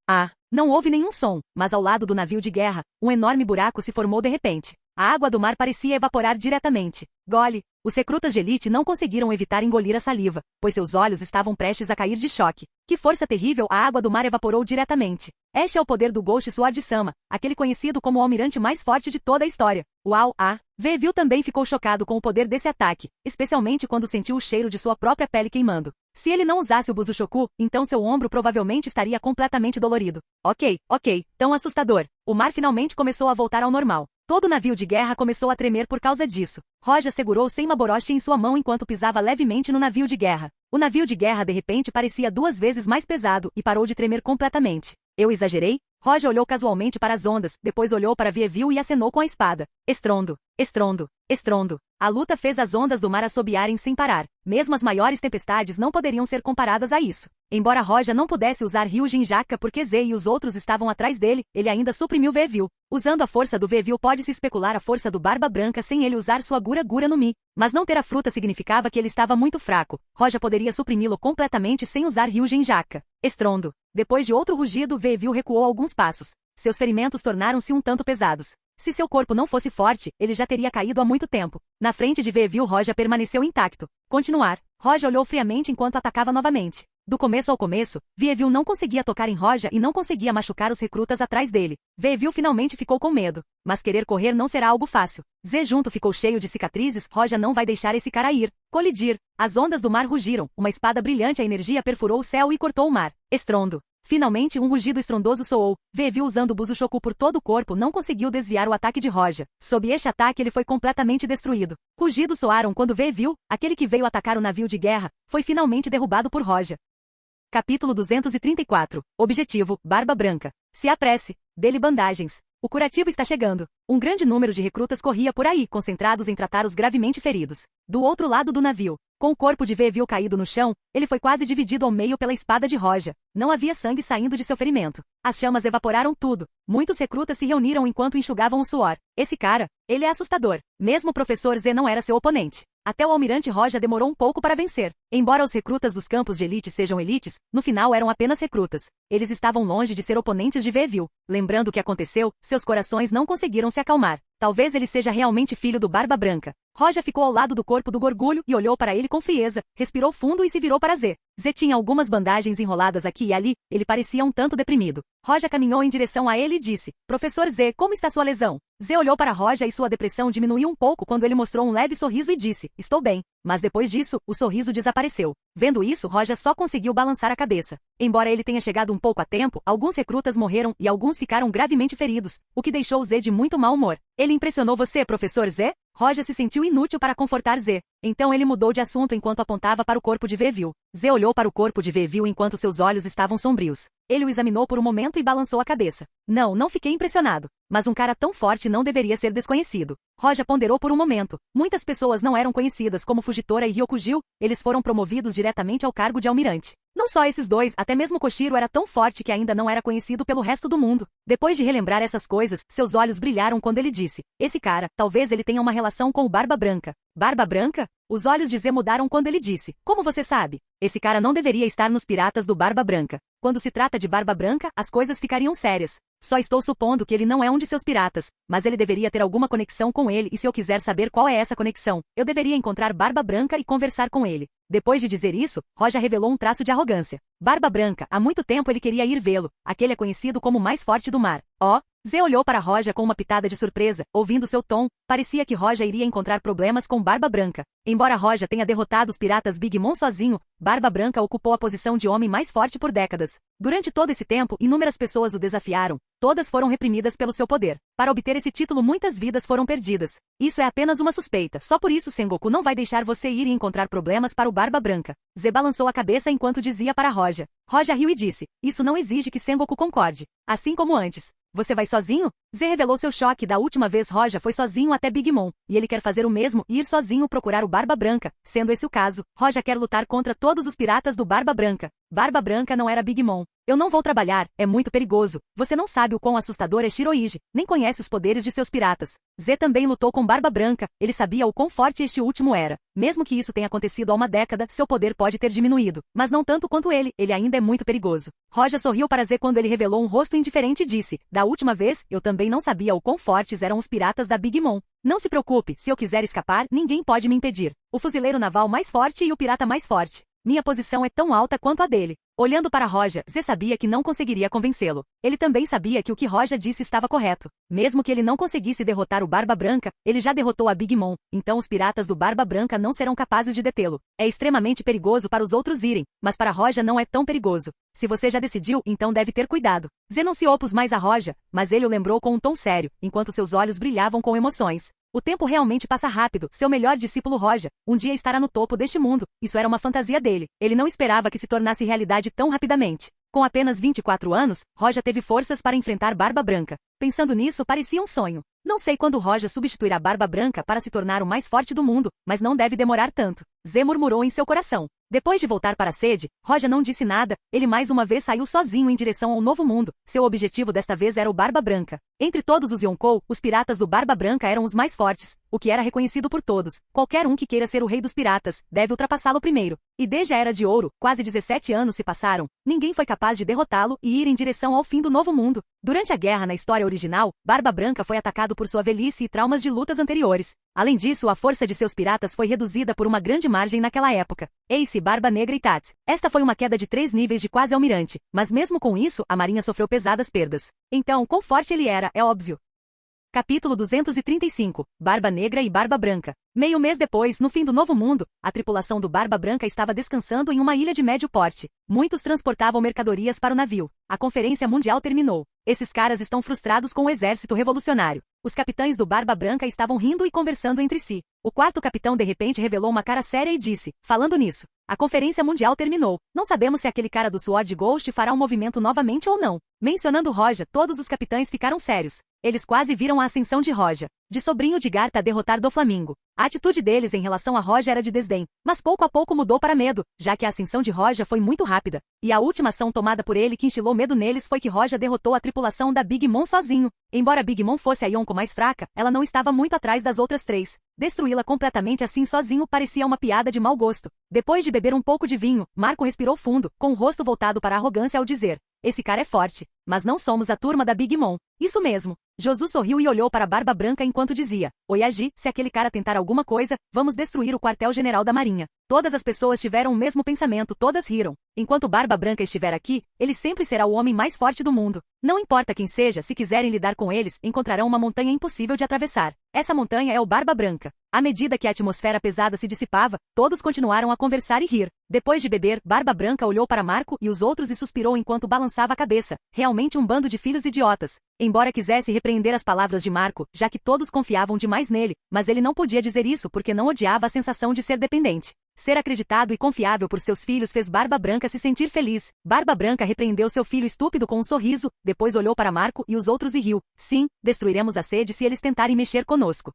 Não houve nenhum som, mas ao lado do navio de guerra, um enorme buraco se formou de repente. A água do mar parecia evaporar diretamente. Gole. Os recrutas de elite não conseguiram evitar engolir a saliva, pois seus olhos estavam prestes a cair de choque. Que força terrível, a água do mar evaporou diretamente. Este é o poder do Ghost Sword-sama, aquele conhecido como o almirante mais forte de toda a história. Uau! Veivil também ficou chocado com o poder desse ataque, especialmente quando sentiu o cheiro de sua própria pele queimando. Se ele não usasse o Buzushoku, então seu ombro provavelmente estaria completamente dolorido. Ok, tão assustador. O mar finalmente começou a voltar ao normal. Todo o navio de guerra começou a tremer por causa disso. Roja segurou Senmaboroshi em sua mão enquanto pisava levemente no navio de guerra. O navio de guerra de repente parecia 2 vezes mais pesado e parou de tremer completamente. Eu exagerei? Roja olhou casualmente para as ondas, depois olhou para Veivil e acenou com a espada. Estrondo. Estrondo. Estrondo. A luta fez as ondas do mar assobiarem sem parar. Mesmo as maiores tempestades não poderiam ser comparadas a isso. Embora Roja não pudesse usar Ryujin Jakka porque Z e os outros estavam atrás dele, ele ainda suprimiu Veivil. Usando a força do Veivil pode-se especular a força do Barba Branca sem ele usar sua Gura no Mi. Mas não ter a fruta significava que ele estava muito fraco. Roja poderia suprimi-lo completamente sem usar Ryujin Jakka. Estrondo. Depois de outro rugido, Veivil recuou alguns passos. Seus ferimentos tornaram-se um tanto pesados. Se seu corpo não fosse forte, ele já teria caído há muito tempo. Na frente de Veivil, Roja permaneceu intacto. Continuar. Roja olhou friamente enquanto atacava novamente. Do começo ao começo, Veivil não conseguia tocar em Roja e não conseguia machucar os recrutas atrás dele. Veivil finalmente ficou com medo. Mas querer correr não será algo fácil. Z junto ficou cheio de cicatrizes, Roja não vai deixar esse cara ir. Colidir. As ondas do mar rugiram, uma espada brilhante a energia perfurou o céu e cortou o mar. Estrondo. Finalmente um rugido estrondoso soou. Veivil usando o Buzushoku por todo o corpo não conseguiu desviar o ataque de Roja. Sob este ataque ele foi completamente destruído. Rugidos soaram quando Veivil, aquele que veio atacar o navio de guerra, foi finalmente derrubado por Roja. Capítulo 234. Objetivo, Barba Branca. Se apresse. Dê-lhe bandagens. O curativo está chegando. Um grande número de recrutas corria por aí, concentrados em tratar os gravemente feridos. Do outro lado do navio, com o corpo de Veivil caído no chão, ele foi quase dividido ao meio pela espada de Roja. Não havia sangue saindo de seu ferimento. As chamas evaporaram tudo. Muitos recrutas se reuniram enquanto enxugavam o suor. Esse cara, ele é assustador. Mesmo o professor Z não era seu oponente. Até o almirante Roja demorou um pouco para vencer. Embora os recrutas dos campos de elite sejam elites, no final eram apenas recrutas. Eles estavam longe de ser oponentes de Veivil. Lembrando o que aconteceu, seus corações não conseguiram se acalmar. Talvez ele seja realmente filho do Barba Branca. Roja ficou ao lado do corpo do gorgulho e olhou para ele com frieza, respirou fundo e se virou para Z. Z tinha algumas bandagens enroladas aqui e ali, ele parecia um tanto deprimido. Roja caminhou em direção a ele e disse, Professor Z, como está sua lesão? Z olhou para Roja e sua depressão diminuiu um pouco quando ele mostrou um leve sorriso e disse, estou bem. Mas depois disso, o sorriso desapareceu. Vendo isso, Roja só conseguiu balançar a cabeça. Embora ele tenha chegado um pouco a tempo, alguns recrutas morreram e alguns ficaram gravemente feridos, o que deixou Z de muito mau humor. Ele impressionou você, Professor Z? Roja se sentiu inútil para confortar Z. Então ele mudou de assunto enquanto apontava para o corpo de Veville. Z olhou para o corpo de Veville enquanto seus olhos estavam sombrios. Ele o examinou por um momento e balançou a cabeça. Não fiquei impressionado. Mas um cara tão forte não deveria ser desconhecido. Roja ponderou por um momento. Muitas pessoas não eram conhecidas como Fujitora e Ryokugil, eles foram promovidos diretamente ao cargo de almirante. Não só esses dois, até mesmo Koshiro era tão forte que ainda não era conhecido pelo resto do mundo. Depois de relembrar essas coisas, seus olhos brilharam quando ele disse: esse cara, talvez ele tenha uma relação com o Barba Branca. Barba Branca? Os olhos de Z mudaram quando ele disse: como você sabe? Esse cara não deveria estar nos piratas do Barba Branca. Quando se trata de Barba Branca, as coisas ficariam sérias. Só estou supondo que ele não é um de seus piratas, mas ele deveria ter alguma conexão com ele e se eu quiser saber qual é essa conexão, eu deveria encontrar Barba Branca e conversar com ele. Depois de dizer isso, Roja revelou um traço de arrogância. Barba Branca, há muito tempo ele queria ir vê-lo. Aquele é conhecido como o mais forte do mar. Oh! Z olhou para Roja com uma pitada de surpresa, ouvindo seu tom, parecia que Roja iria encontrar problemas com Barba Branca. Embora Roja tenha derrotado os piratas Big Mom sozinho, Barba Branca ocupou a posição de homem mais forte por décadas. Durante todo esse tempo, inúmeras pessoas o desafiaram. Todas foram reprimidas pelo seu poder. Para obter esse título, muitas vidas foram perdidas. Isso é apenas uma suspeita. Só por isso Sengoku não vai deixar você ir e encontrar problemas para o Barba Branca. Z balançou a cabeça enquanto dizia para Roja. Roja riu e disse: isso não exige que Sengoku concorde. Assim como antes. Você vai sozinho? Z revelou seu choque da última vez Roja foi sozinho até Big Mom, e ele quer fazer o mesmo e ir sozinho procurar o Barba Branca. Sendo esse o caso, Roja quer lutar contra todos os piratas do Barba Branca. Barba Branca não era Big Mom. Eu não vou trabalhar, é muito perigoso. Você não sabe o quão assustador é Shirohige, nem conhece os poderes de seus piratas. Z também lutou com Barba Branca, ele sabia o quão forte este último era. Mesmo que isso tenha acontecido há uma década, seu poder pode ter diminuído. Mas não tanto quanto ele ainda é muito perigoso. Roja sorriu para Z quando ele revelou um rosto indiferente e disse: da última vez, eu também não sabia o quão fortes eram os piratas da Big Mom. Não se preocupe, se eu quiser escapar, ninguém pode me impedir. O fuzileiro naval mais forte e o pirata mais forte. Minha posição é tão alta quanto a dele. Olhando para Roja, Z sabia que não conseguiria convencê-lo. Ele também sabia que o que Roja disse estava correto. Mesmo que ele não conseguisse derrotar o Barba Branca, ele já derrotou a Big Mom, então os piratas do Barba Branca não serão capazes de detê-lo. É extremamente perigoso para os outros irem, mas para Roja não é tão perigoso. Se você já decidiu, então deve ter cuidado. Z não se opôs mais a Roja, mas ele o lembrou com um tom sério, enquanto seus olhos brilhavam com emoções. O tempo realmente passa rápido, seu melhor discípulo Roja, um dia estará no topo deste mundo, isso era uma fantasia dele. Ele não esperava que se tornasse realidade tão rapidamente. Com apenas 24 anos, Roja teve forças para enfrentar Barba Branca. Pensando nisso, parecia um sonho. Não sei quando Roja substituirá Barba Branca para se tornar o mais forte do mundo, mas não deve demorar tanto. Z murmurou em seu coração. Depois de voltar para a sede, Roja não disse nada, ele mais uma vez saiu sozinho em direção ao novo mundo. Seu objetivo desta vez era o Barba Branca. Entre todos os Yonkou, os piratas do Barba Branca eram os mais fortes, o que era reconhecido por todos. Qualquer um que queira ser o rei dos piratas, deve ultrapassá-lo primeiro. E desde a Era de Ouro, quase 17 anos se passaram, ninguém foi capaz de derrotá-lo e ir em direção ao fim do novo mundo. Durante a guerra na história original, Barba Branca foi atacado por sua velhice e traumas de lutas anteriores. Além disso, a força de seus piratas foi reduzida por uma grande margem naquela época. Ace, Barba Negra e Tats. Esta foi uma queda de 3 níveis de quase almirante, mas mesmo com isso, a marinha sofreu pesadas perdas. Então, quão forte ele era, é óbvio. Capítulo 235. Barba Negra e Barba Branca. Meio mês depois, no fim do Novo Mundo, a tripulação do Barba Branca estava descansando em uma ilha de médio porte. Muitos transportavam mercadorias para o navio. A Conferência Mundial terminou. Esses caras estão frustrados com o exército revolucionário. Os capitães do Barba Branca estavam rindo e conversando entre si. O quarto capitão de repente revelou uma cara séria e disse: falando nisso, a Conferência Mundial terminou. Não sabemos se aquele cara do Sword Ghost fará um movimento novamente ou não. Mencionando Roja, todos os capitães ficaram sérios. Eles quase viram a ascensão de Roja, de sobrinho de Garp a derrotar do Flamingo. A atitude deles em relação a Roja era de desdém, mas pouco a pouco mudou para medo, já que a ascensão de Roja foi muito rápida. E a última ação tomada por ele que instilou medo neles foi que Roja derrotou a tripulação da Big Mom sozinho. Embora Big Mom fosse a Yonko mais fraca, ela não estava muito atrás das outras 3. Destruí-la completamente assim sozinho parecia uma piada de mau gosto. Depois de beber um pouco de vinho, Marco respirou fundo, com o rosto voltado para a arrogância ao dizer: esse cara é forte, mas não somos a turma da Big Mom. Isso mesmo. Josu sorriu e olhou para Barba Branca enquanto dizia: Oyaji, se aquele cara tentar alguma coisa, vamos destruir o quartel-general da Marinha. Todas as pessoas tiveram o mesmo pensamento, todas riram. Enquanto Barba Branca estiver aqui, ele sempre será o homem mais forte do mundo. Não importa quem seja, se quiserem lidar com eles, encontrarão uma montanha impossível de atravessar. Essa montanha é o Barba Branca. À medida que a atmosfera pesada se dissipava, todos continuaram a conversar e rir. Depois de beber, Barba Branca olhou para Marco e os outros e suspirou enquanto balançava a cabeça. Realmente realmente um bando de filhos idiotas. Embora quisesse repreender as palavras de Marco, já que todos confiavam demais nele, mas ele não podia dizer isso porque não odiava a sensação de ser dependente. Ser acreditado e confiável por seus filhos fez Barba Branca se sentir feliz. Barba Branca repreendeu seu filho estúpido com um sorriso, depois olhou para Marco e os outros e riu. Sim, destruiremos a sede se eles tentarem mexer conosco.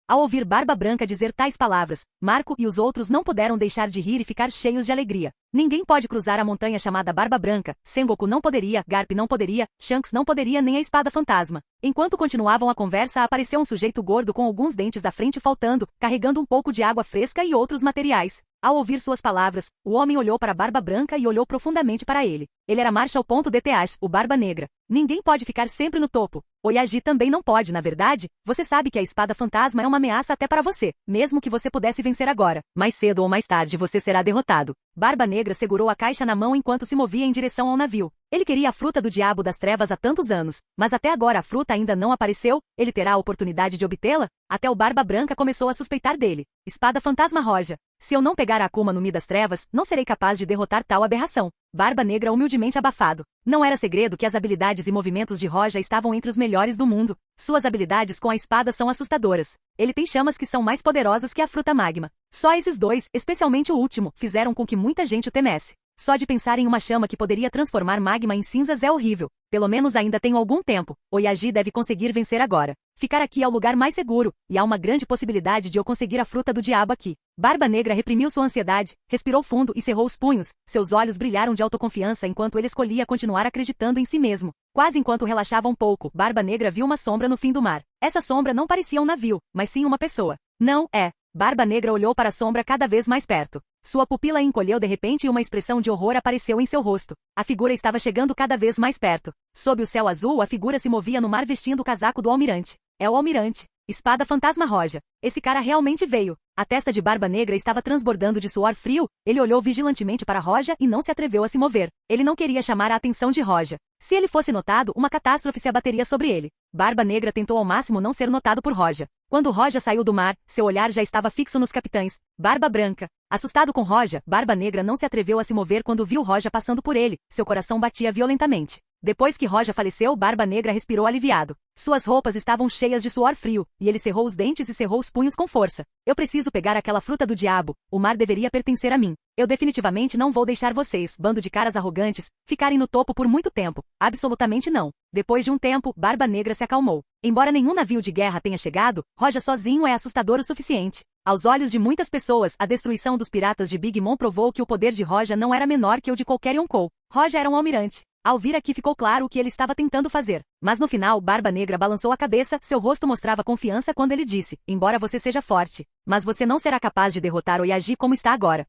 Ao ouvir Barba Branca dizer tais palavras, Marco e os outros não puderam deixar de rir e ficar cheios de alegria. Ninguém pode cruzar a montanha chamada Barba Branca, Sengoku não poderia, Garp não poderia, Shanks não poderia nem a espada fantasma. Enquanto continuavam a conversa apareceu um sujeito gordo com alguns dentes da frente faltando, carregando um pouco de água fresca e outros materiais. Ao ouvir suas palavras, o homem olhou para Barba Branca e olhou profundamente para ele. Ele era Marshal DTH, o Barba Negra. Ninguém pode ficar sempre no topo. Oyagi também não pode, na verdade. Você sabe que a espada fantasma é uma ameaça até para você, mesmo que você pudesse vencer agora. Mais cedo ou mais tarde você será derrotado. Barba Negra segurou a caixa na mão enquanto se movia em direção ao navio. Ele queria a fruta do diabo das trevas há tantos anos, mas até agora a fruta ainda não apareceu. Ele terá a oportunidade de obtê-la? Até o Barba Branca começou a suspeitar dele. Espada fantasma roja. Se eu não pegar a Akuma no Mi das Trevas, não serei capaz de derrotar tal aberração. Barba Negra humildemente abafado. Não era segredo que as habilidades e movimentos de Roja estavam entre os melhores do mundo. Suas habilidades com a espada são assustadoras. Ele tem chamas que são mais poderosas que a fruta magma. Só esses dois, especialmente o último, fizeram com que muita gente o temesse. Só de pensar em uma chama que poderia transformar magma em cinzas é horrível. Pelo menos ainda tenho algum tempo. Oyagi deve conseguir vencer agora. Ficar aqui é o lugar mais seguro, e há uma grande possibilidade de eu conseguir a fruta do diabo aqui. Barba Negra reprimiu sua ansiedade, respirou fundo e cerrou os punhos. Seus olhos brilharam de autoconfiança enquanto ele escolhia continuar acreditando em si mesmo. Quase enquanto relaxava um pouco, Barba Negra viu uma sombra no fim do mar. Essa sombra não parecia um navio, mas sim uma pessoa. Não, é. Barba Negra olhou para a sombra cada vez mais perto. Sua pupila encolheu de repente e uma expressão de horror apareceu em seu rosto. A figura estava chegando cada vez mais perto. Sob o céu azul, a figura se movia no mar vestindo o casaco do almirante. É o almirante. Espada fantasma roja. Esse cara realmente veio. A testa de Barba Negra estava transbordando de suor frio. Ele olhou vigilantemente para Roja e não se atreveu a se mover. Ele não queria chamar a atenção de Roja. Se ele fosse notado, uma catástrofe se abateria sobre ele. Barba Negra tentou ao máximo não ser notado por Roja. Quando Roja saiu do mar, seu olhar já estava fixo nos capitães. Barba Branca. Assustado com Roja, Barba Negra não se atreveu a se mover quando viu Roja passando por ele. Seu coração batia violentamente. Depois que Roja faleceu, Barba Negra respirou aliviado. Suas roupas estavam cheias de suor frio, e ele cerrou os dentes e cerrou os punhos com força. Eu preciso pegar aquela fruta do diabo. O mar deveria pertencer a mim. Eu definitivamente não vou deixar vocês, bando de caras arrogantes, ficarem no topo por muito tempo. Absolutamente não. Depois de um tempo, Barba Negra se acalmou. Embora nenhum navio de guerra tenha chegado, Roja sozinho é assustador o suficiente. Aos olhos de muitas pessoas, a destruição dos piratas de Big Mom provou que o poder de Roja não era menor que o de qualquer Yonkou. Roja era um almirante. Ao vir aqui ficou claro o que ele estava tentando fazer. Mas no final, Barba Negra balançou a cabeça, seu rosto mostrava confiança quando ele disse, embora você seja forte, mas você não será capaz de derrotar Oyagi como está agora.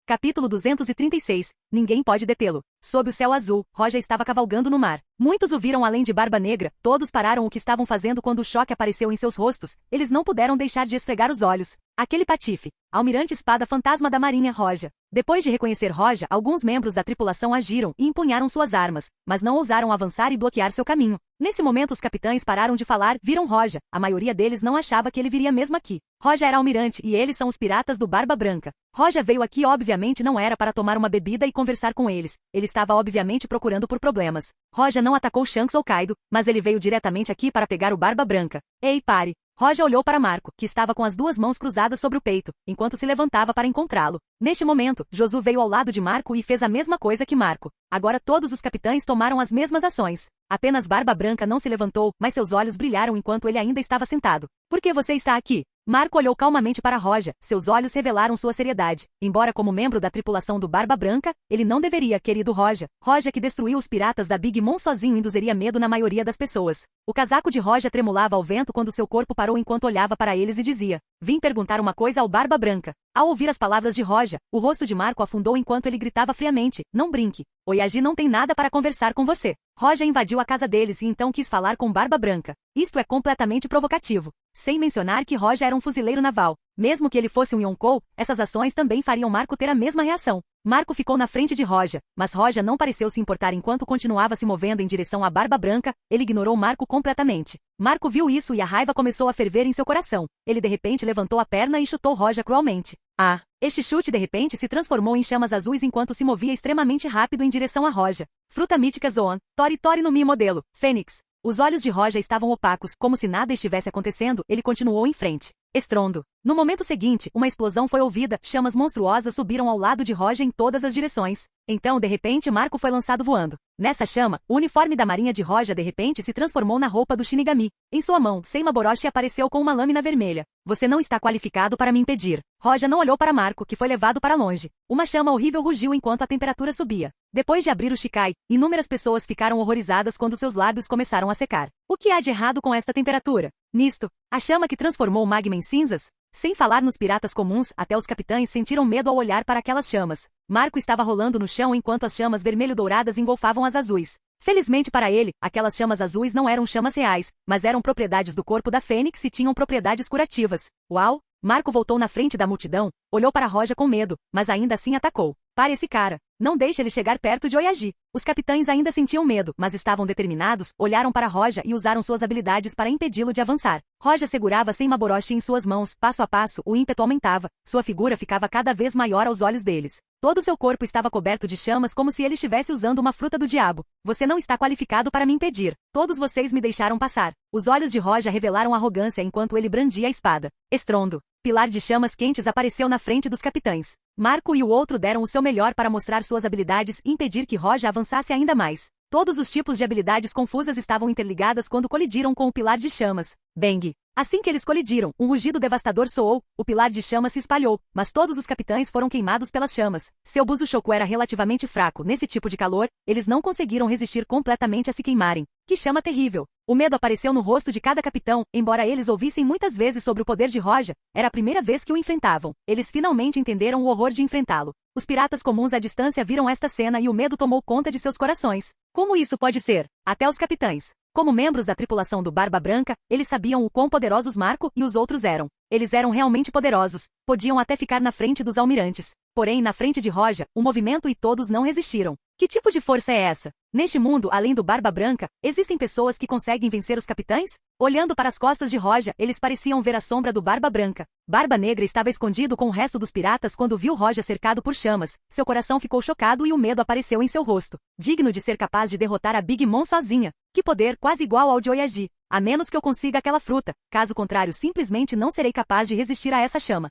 Capítulo 236. Ninguém pode detê-lo. Sob o céu azul, Roja estava cavalgando no mar. Muitos o viram além de Barba Negra, todos pararam o que estavam fazendo quando o choque apareceu em seus rostos, eles não puderam deixar de esfregar os olhos. Aquele patife. Almirante Espada Fantasma da Marinha Roja. Depois de reconhecer Roja, alguns membros da tripulação agiram e empunharam suas armas, mas não ousaram avançar e bloquear seu caminho. Nesse momento os capitães pararam de falar, viram Roja. A maioria deles não achava que ele viria mesmo aqui. Roja era almirante e eles são os piratas do Barba Branca. Roja veio aqui obviamente não era para tomar uma bebida e conversar com eles. Ele estava obviamente procurando por problemas. Roja não atacou Shanks ou Kaido, mas ele veio diretamente aqui para pegar o Barba Branca. Ei, pare! Roja olhou para Marco, que estava com as duas mãos cruzadas sobre o peito, enquanto se levantava para encontrá-lo. Neste momento, Josu veio ao lado de Marco e fez a mesma coisa que Marco. Agora todos os capitães tomaram as mesmas ações. Apenas Barba Branca não se levantou, mas seus olhos brilharam enquanto ele ainda estava sentado. Por que você está aqui? Marco olhou calmamente para Roja, seus olhos revelaram sua seriedade. Embora como membro da tripulação do Barba Branca, ele não deveria, querido Roja. Roja que destruiu os piratas da Big Mom sozinho induziria medo na maioria das pessoas. O casaco de Roja tremulava ao vento quando seu corpo parou enquanto olhava para eles e dizia, vim perguntar uma coisa ao Barba Branca. Ao ouvir as palavras de Roja, o rosto de Marco afundou enquanto ele gritava friamente, não brinque. Oyagi não tem nada para conversar com você. Roja invadiu a casa deles e então quis falar com Barba Branca. Isto é completamente provocativo. Sem mencionar que Roja era um fuzileiro naval. Mesmo que ele fosse um Yonkou, essas ações também fariam Marco ter a mesma reação. Marco ficou na frente de Roja, mas Roja não pareceu se importar enquanto continuava se movendo em direção à Barba Branca, ele ignorou Marco completamente. Marco viu isso e a raiva começou a ferver em seu coração. Ele de repente levantou a perna e chutou Roja cruelmente. Ah! Este chute de repente se transformou em chamas azuis enquanto se movia extremamente rápido em direção a Roja. Fruta mítica Zoan, Tori Tori no Mi modelo, Fênix. Os olhos de Roja estavam opacos, como se nada estivesse acontecendo, ele continuou em frente. Estrondo. No momento seguinte, uma explosão foi ouvida, chamas monstruosas subiram ao lado de Roja em todas as direções. Então, de repente, Marco foi lançado voando. Nessa chama, o uniforme da marinha de Roja de repente se transformou na roupa do Shinigami. Em sua mão, Seima Boroshi apareceu com uma lâmina vermelha. Você não está qualificado para me impedir. Roja não olhou para Marco, que foi levado para longe. Uma chama horrível rugiu enquanto a temperatura subia. Depois de abrir o Shikai, inúmeras pessoas ficaram horrorizadas quando seus lábios começaram a secar. O que há de errado com esta temperatura? Nisto, a chama que transformou o magma em cinzas? Sem falar nos piratas comuns, até os capitães sentiram medo ao olhar para aquelas chamas. Marco estava rolando no chão enquanto as chamas vermelho-douradas engolfavam as azuis. Felizmente para ele, aquelas chamas azuis não eram chamas reais, mas eram propriedades do corpo da Fênix e tinham propriedades curativas. Uau! Marco voltou na frente da multidão, olhou para Roja com medo, mas ainda assim atacou. Pare esse cara. Não deixe ele chegar perto de Oyagi. Os capitães ainda sentiam medo, mas estavam determinados, olharam para Roja e usaram suas habilidades para impedi-lo de avançar. Roja segurava Seima Boroshi em suas mãos, passo a passo, o ímpeto aumentava, sua figura ficava cada vez maior aos olhos deles. Todo seu corpo estava coberto de chamas como se ele estivesse usando uma fruta do diabo. Você não está qualificado para me impedir. Todos vocês me deixaram passar. Os olhos de Roja revelaram arrogância enquanto ele brandia a espada. Estrondo. Pilar de chamas quentes apareceu na frente dos capitães. Marco e o outro deram o seu melhor para mostrar suas habilidades e impedir que Roja avançasse ainda mais. Todos os tipos de habilidades confusas estavam interligadas quando colidiram com o pilar de chamas. Bang! Assim que eles colidiram, um rugido devastador soou, o pilar de chamas se espalhou, mas todos os capitães foram queimados pelas chamas. Seu Bushuchoku era relativamente fraco, nesse tipo de calor, eles não conseguiram resistir completamente a se queimarem. Que chama terrível! O medo apareceu no rosto de cada capitão, embora eles ouvissem muitas vezes sobre o poder de Roja, era a primeira vez que o enfrentavam. Eles finalmente entenderam o horror de enfrentá-lo. Os piratas comuns à distância viram esta cena e o medo tomou conta de seus corações. Como isso pode ser? Até os capitães. Como membros da tripulação do Barba Branca, eles sabiam o quão poderosos Marco e os outros eram. Eles eram realmente poderosos, podiam até ficar na frente dos almirantes. Porém, na frente de Roja, o movimento e todos não resistiram. Que tipo de força é essa? Neste mundo, além do Barba Branca, existem pessoas que conseguem vencer os capitães? Olhando para as costas de Roja, eles pareciam ver a sombra do Barba Branca. Barba Negra estava escondido com o resto dos piratas quando viu Roja cercado por chamas. Seu coração ficou chocado e o medo apareceu em seu rosto. Digno de ser capaz de derrotar a Big Mom sozinha. Que poder quase igual ao de Oyagi. A menos que eu consiga aquela fruta. Caso contrário, simplesmente não serei capaz de resistir a essa chama.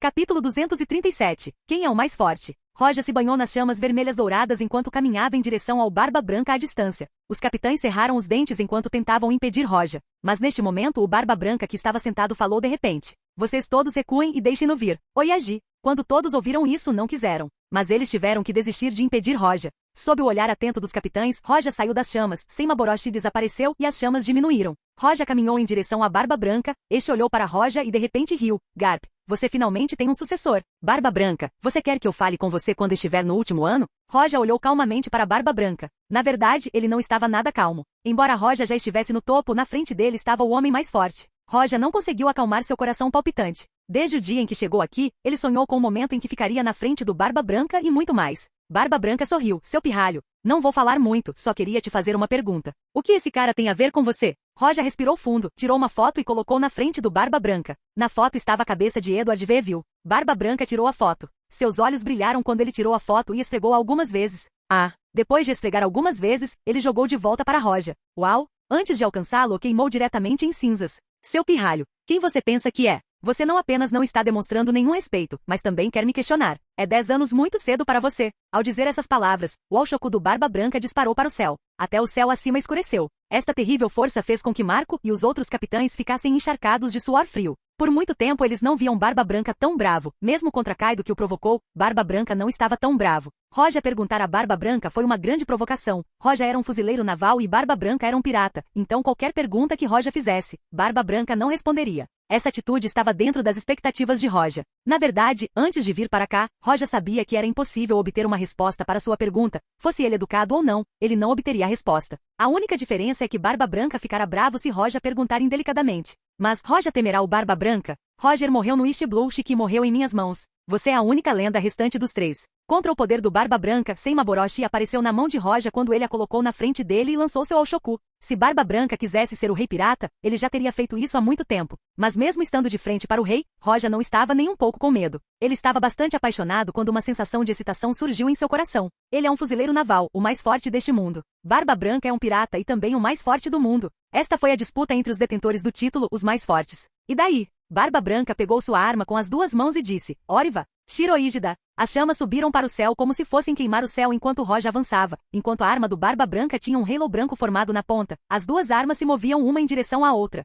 Capítulo 237. Quem é o mais forte? Roja se banhou nas chamas vermelhas douradas enquanto caminhava em direção ao Barba Branca à distância. Os capitães cerraram os dentes enquanto tentavam impedir Roja. Mas neste momento o Barba Branca que estava sentado falou de repente. Vocês todos recuem e deixem-no vir. Oyagi. Quando todos ouviram isso não quiseram. Mas eles tiveram que desistir de impedir Roja. Sob o olhar atento dos capitães, Roja saiu das chamas, Seima Boroshi desapareceu e as chamas diminuíram. Roja caminhou em direção à Barba Branca, este olhou para Roja e de repente riu. Garp, você finalmente tem um sucessor. Barba Branca, você quer que eu fale com você quando estiver no último ano? Roja olhou calmamente para Barba Branca. Na verdade, ele não estava nada calmo. Embora Roja já estivesse no topo, na frente dele estava o homem mais forte. Roja não conseguiu acalmar seu coração palpitante. Desde o dia em que chegou aqui, ele sonhou com o momento em que ficaria na frente do Barba Branca e muito mais. Barba Branca sorriu. Seu pirralho. Não vou falar muito, só queria te fazer uma pergunta. O que esse cara tem a ver com você? Roja respirou fundo, tirou uma foto e colocou na frente do Barba Branca. Na foto estava a cabeça de Edward Veville. Barba Branca tirou a foto. Seus olhos brilharam quando ele tirou a foto e esfregou algumas vezes. Ah! Depois de esfregar algumas vezes, ele jogou de volta para Roja. Uau! Antes de alcançá-lo, queimou diretamente em cinzas. Seu pirralho. Quem você pensa que é? Você não apenas não está demonstrando nenhum respeito, mas também quer me questionar. É 10 anos muito cedo para você. Ao dizer essas palavras, o Oshoku do Barba Branca disparou para o céu. Até o céu acima escureceu. Esta terrível força fez com que Marco e os outros capitães ficassem encharcados de suor frio. Por muito tempo eles não viam Barba Branca tão bravo. Mesmo contra Kaido que o provocou, Barba Branca não estava tão bravo. Roja perguntar a Barba Branca foi uma grande provocação. Roja era um fuzileiro naval e Barba Branca era um pirata. Então qualquer pergunta que Roja fizesse, Barba Branca não responderia. Essa atitude estava dentro das expectativas de Roja. Na verdade, antes de vir para cá, Roja sabia que era impossível obter uma resposta para sua pergunta. Fosse ele educado ou não, ele não obteria a resposta. A única diferença é que Barba Branca ficará bravo se Roja perguntar indelicadamente. Mas Roja temerá o Barba Branca? Roger morreu no East Blush que morreu em minhas mãos. Você é a única lenda restante dos três. Contra o poder do Barba Branca, Senmaboroshi apareceu na mão de Roja quando ele a colocou na frente dele e lançou seu Oshoku. Se Barba Branca quisesse ser o rei pirata, ele já teria feito isso há muito tempo. Mas mesmo estando de frente para o rei, Roja não estava nem um pouco com medo. Ele estava bastante apaixonado quando uma sensação de excitação surgiu em seu coração. Ele é um fuzileiro naval, o mais forte deste mundo. Barba Branca é um pirata e também o mais forte do mundo. Esta foi a disputa entre os detentores do título, os mais fortes. E daí? Barba Branca pegou sua arma com as duas mãos e disse, Oriva, Shiroígida. As chamas subiram para o céu como se fossem queimar o céu enquanto Roja avançava. Enquanto a arma do Barba Branca tinha um halo branco formado na ponta, as duas armas se moviam uma em direção à outra.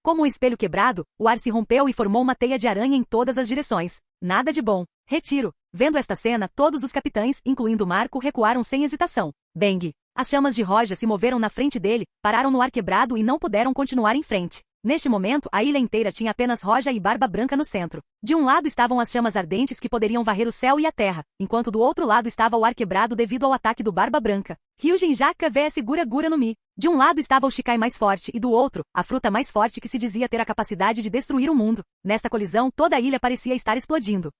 Como um espelho quebrado, o ar se rompeu e formou uma teia de aranha em todas as direções. Nada de bom. Retiro. Vendo esta cena, todos os capitães, incluindo Marco, recuaram sem hesitação. Bang! As chamas de Roja se moveram na frente dele, pararam no ar quebrado e não puderam continuar em frente. Neste momento, a ilha inteira tinha apenas Roja e Barba Branca no centro. De um lado estavam as chamas ardentes que poderiam varrer o céu e a terra, enquanto do outro lado estava o ar quebrado devido ao ataque do Barba Branca. Ryujin Jaka vs Gura Gura no Mi. De um lado estava o Shikai mais forte e do outro, a fruta mais forte que se dizia ter a capacidade de destruir o mundo. Nesta colisão, toda a ilha parecia estar explodindo.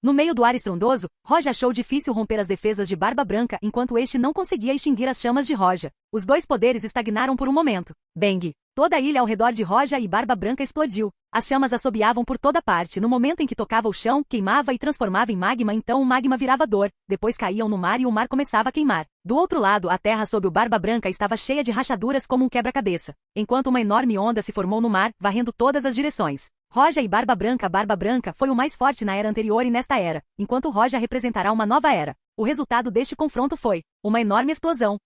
No meio do ar estrondoso, Roja achou difícil romper as defesas de Barba Branca enquanto este não conseguia extinguir as chamas de Roja. Os dois poderes estagnaram por um momento. Bang! Toda a ilha ao redor de Roja e Barba Branca explodiu. As chamas assobiavam por toda parte. No momento em que tocava o chão, queimava e transformava em magma, então o magma virava dor. Depois caíam no mar e o mar começava a queimar. Do outro lado, a terra sob o Barba Branca estava cheia de rachaduras como um quebra-cabeça. Enquanto uma enorme onda se formou no mar, varrendo todas as direções. Roja e Barba Branca foi o mais forte na era anterior e nesta era, enquanto Roja representará uma nova era. O resultado deste confronto foi uma enorme explosão.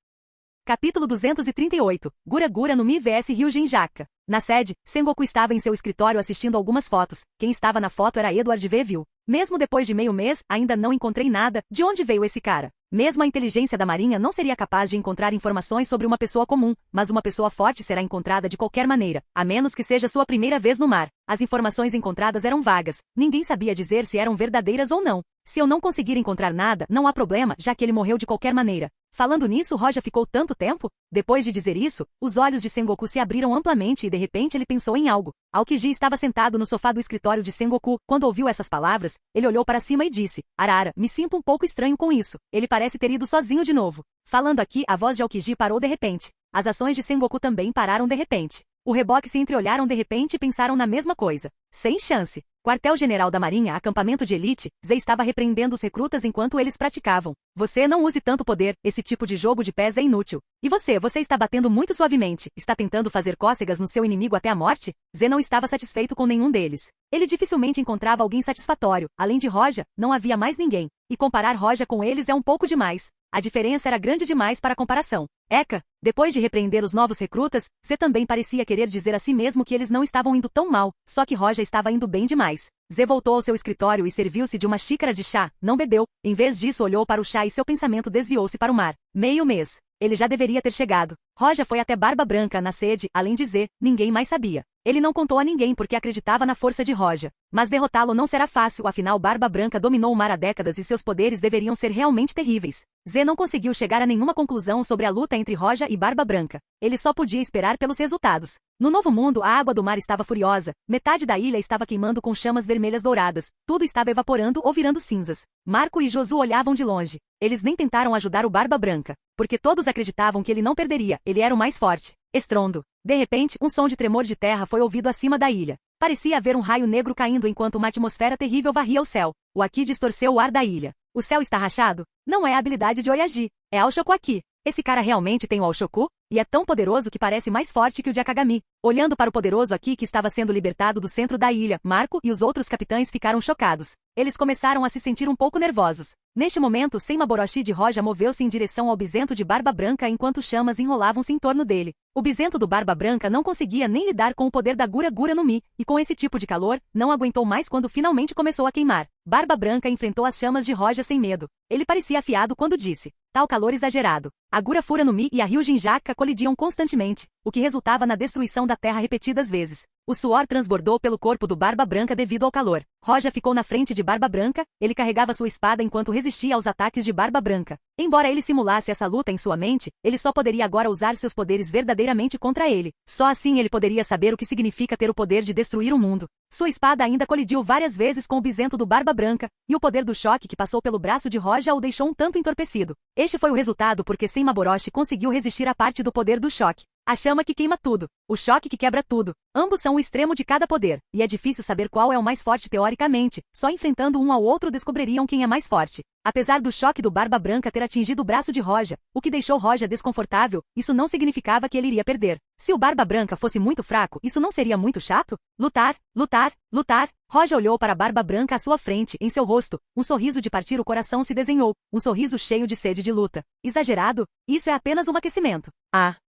Capítulo 238. Gura Gura no Mi vs Ryujin Jaka. Na sede, Sengoku estava em seu escritório assistindo algumas fotos. Quem estava na foto era Edward Veville. Mesmo depois de meio mês, ainda não encontrei nada. De onde veio esse cara? Mesmo a inteligência da marinha não seria capaz de encontrar informações sobre uma pessoa comum, mas uma pessoa forte será encontrada de qualquer maneira, a menos que seja sua primeira vez no mar. As informações encontradas eram vagas. Ninguém sabia dizer se eram verdadeiras ou não. Se eu não conseguir encontrar nada, não há problema, já que ele morreu de qualquer maneira. Falando nisso, Roja ficou tanto tempo? Depois de dizer isso, os olhos de Sengoku se abriram amplamente e de repente ele pensou em algo. Aokiji estava sentado no sofá do escritório de Sengoku. Quando ouviu essas palavras, ele olhou para cima e disse, Arara, me sinto um pouco estranho com isso. Ele parece ter ido sozinho de novo. Falando aqui, a voz de Aokiji parou de repente. As ações de Sengoku também pararam de repente. O reboque se entreolharam de repente e pensaram na mesma coisa. Sem chance. Quartel-General da Marinha, acampamento de elite, Ze estava repreendendo os recrutas enquanto eles praticavam. Você não use tanto poder, esse tipo de jogo de pés é inútil. E você está batendo muito suavemente, está tentando fazer cócegas no seu inimigo até a morte? Ze não estava satisfeito com nenhum deles. Ele dificilmente encontrava alguém satisfatório, além de Roja, não havia mais ninguém. E comparar Roja com eles é um pouco demais. A diferença era grande demais para a comparação. Eka, depois de repreender os novos recrutas, Ze também parecia querer dizer a si mesmo que eles não estavam indo tão mal, só que Roja estava indo bem demais. Ze voltou ao seu escritório e serviu-se de uma xícara de chá, não bebeu, em vez disso olhou para o chá e seu pensamento desviou-se para o mar. Meio mês. Ele já deveria ter chegado. Roja foi até Barba Branca na sede, além de Ze, ninguém mais sabia. Ele não contou a ninguém porque acreditava na força de Roja. Mas derrotá-lo não será fácil, afinal Barba Branca dominou o mar há décadas e seus poderes deveriam ser realmente terríveis. Ze não conseguiu chegar a nenhuma conclusão sobre a luta entre Roja e Barba Branca. Ele só podia esperar pelos resultados. No Novo Mundo, a água do mar estava furiosa. Metade da ilha estava queimando com chamas vermelhas douradas. Tudo estava evaporando ou virando cinzas. Marco e Josu olhavam de longe. Eles nem tentaram ajudar o Barba Branca, porque todos acreditavam que ele não perderia, ele era o mais forte. Estrondo. De repente, um som de tremor de terra foi ouvido acima da ilha. Parecia haver um raio negro caindo enquanto uma atmosfera terrível varria o céu. O Aki distorceu o ar da ilha. O céu está rachado? Não é a habilidade de Oyaji, é Aoshoku Aki. Esse cara realmente tem o Aoshoku? E é tão poderoso que parece mais forte que o de Akagami. Olhando para o poderoso Aki que estava sendo libertado do centro da ilha, Marco e os outros capitães ficaram chocados. Eles começaram a se sentir um pouco nervosos. Neste momento, Senmaboroshi de Roja moveu-se em direção ao bisento de Barba Branca enquanto chamas enrolavam-se em torno dele. O bisento do Barba Branca não conseguia nem lidar com o poder da Gura Gura no Mi, e com esse tipo de calor, não aguentou mais quando finalmente começou a queimar. Barba Branca enfrentou as chamas de Roja sem medo. Ele parecia afiado quando disse, tal calor exagerado. A Gura Fura no Mi e a Ryujin Jaka colidiam constantemente, o que resultava na destruição da terra repetidas vezes. O suor transbordou pelo corpo do Barba Branca devido ao calor. Roja ficou na frente de Barba Branca, ele carregava sua espada enquanto resistia aos ataques de Barba Branca. Embora ele simulasse essa luta em sua mente, ele só poderia agora usar seus poderes verdadeiramente contra ele. Só assim ele poderia saber o que significa ter o poder de destruir o mundo. Sua espada ainda colidiu várias vezes com o bisento do Barba Branca, e o poder do choque que passou pelo braço de Roja o deixou um tanto entorpecido. Este foi o resultado porque Senmaboroshi conseguiu resistir à parte do poder do choque. A chama que queima tudo, o choque que quebra tudo. Ambos são o extremo de cada poder, e é difícil saber qual é o mais forte teoricamente, só enfrentando um ao outro descobririam quem é mais forte. Apesar do choque do Barba Branca ter atingido o braço de Roja, o que deixou Roja desconfortável, isso não significava que ele iria perder. Se o Barba Branca fosse muito fraco, isso não seria muito chato? Lutar, lutar, lutar. Roja olhou para a Barba Branca à sua frente, em seu rosto. Um sorriso de partir o coração se desenhou, um sorriso cheio de sede de luta. Exagerado? Isso é apenas um aquecimento.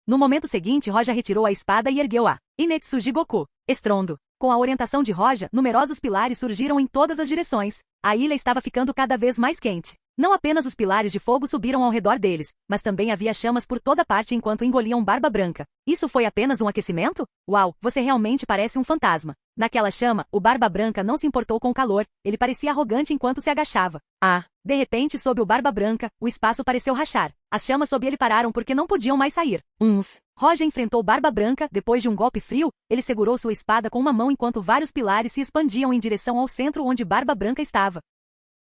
No momento seguinte Roja retirou a espada e ergueu a Inetsu Jigoku. Estrondo. Com a orientação de Roja, numerosos pilares surgiram em todas as direções. A ilha estava ficando cada vez mais quente. Não apenas os pilares de fogo subiram ao redor deles, mas também havia chamas por toda parte enquanto engoliam Barba Branca. Isso foi apenas um aquecimento? Uau, você realmente parece um fantasma. Naquela chama, o Barba Branca não se importou com o calor, ele parecia arrogante enquanto se agachava. De repente, sob o Barba Branca, o espaço pareceu rachar. As chamas sob ele pararam porque não podiam mais sair. Roja enfrentou Barba Branca, depois de um golpe frio, ele segurou sua espada com uma mão enquanto vários pilares se expandiam em direção ao centro onde Barba Branca estava.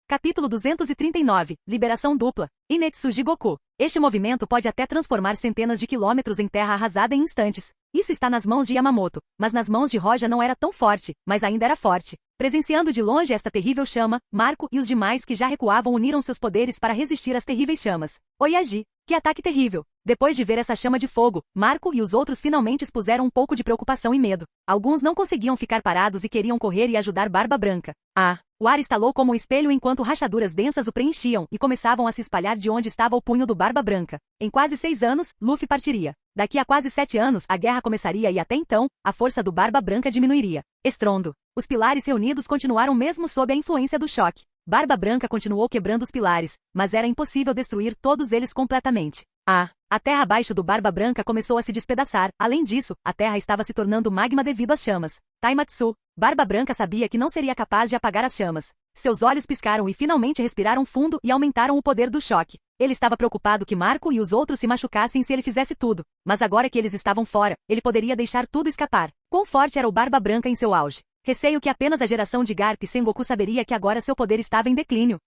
Capítulo 239, Liberação Dupla, Inetsu Jigoku. Este movimento pode até transformar centenas de quilômetros em terra arrasada em instantes. Isso está nas mãos de Yamamoto, mas nas mãos de Roja não era tão forte, mas ainda era forte. Presenciando de longe esta terrível chama, Marco e os demais que já recuavam uniram seus poderes para resistir às terríveis chamas. Oyagi, que ataque terrível! Depois de ver essa chama de fogo, Marco e os outros finalmente expuseram um pouco de preocupação e medo. Alguns não conseguiam ficar parados e queriam correr e ajudar Barba Branca. O ar estalou como um espelho enquanto rachaduras densas o preenchiam e começavam a se espalhar de onde estava o punho do Barba Branca. Em quase 6 anos, Luffy partiria. Daqui a quase 7 anos, a guerra começaria e até então, a força do Barba Branca diminuiria. Estrondo. Os pilares reunidos continuaram mesmo sob a influência do choque. Barba Branca continuou quebrando os pilares, mas era impossível destruir todos eles completamente. A terra abaixo do Barba Branca começou a se despedaçar. Além disso, a terra estava se tornando magma devido às chamas. Taimatsu. Barba Branca sabia que não seria capaz de apagar as chamas. Seus olhos piscaram e finalmente respiraram fundo e aumentaram o poder do choque. Ele estava preocupado que Marco e os outros se machucassem se ele fizesse tudo. Mas agora que eles estavam fora, ele poderia deixar tudo escapar. Quão forte era o Barba Branca em seu auge? Receio que apenas a geração de Garp e Sengoku saberia que agora seu poder estava em declínio.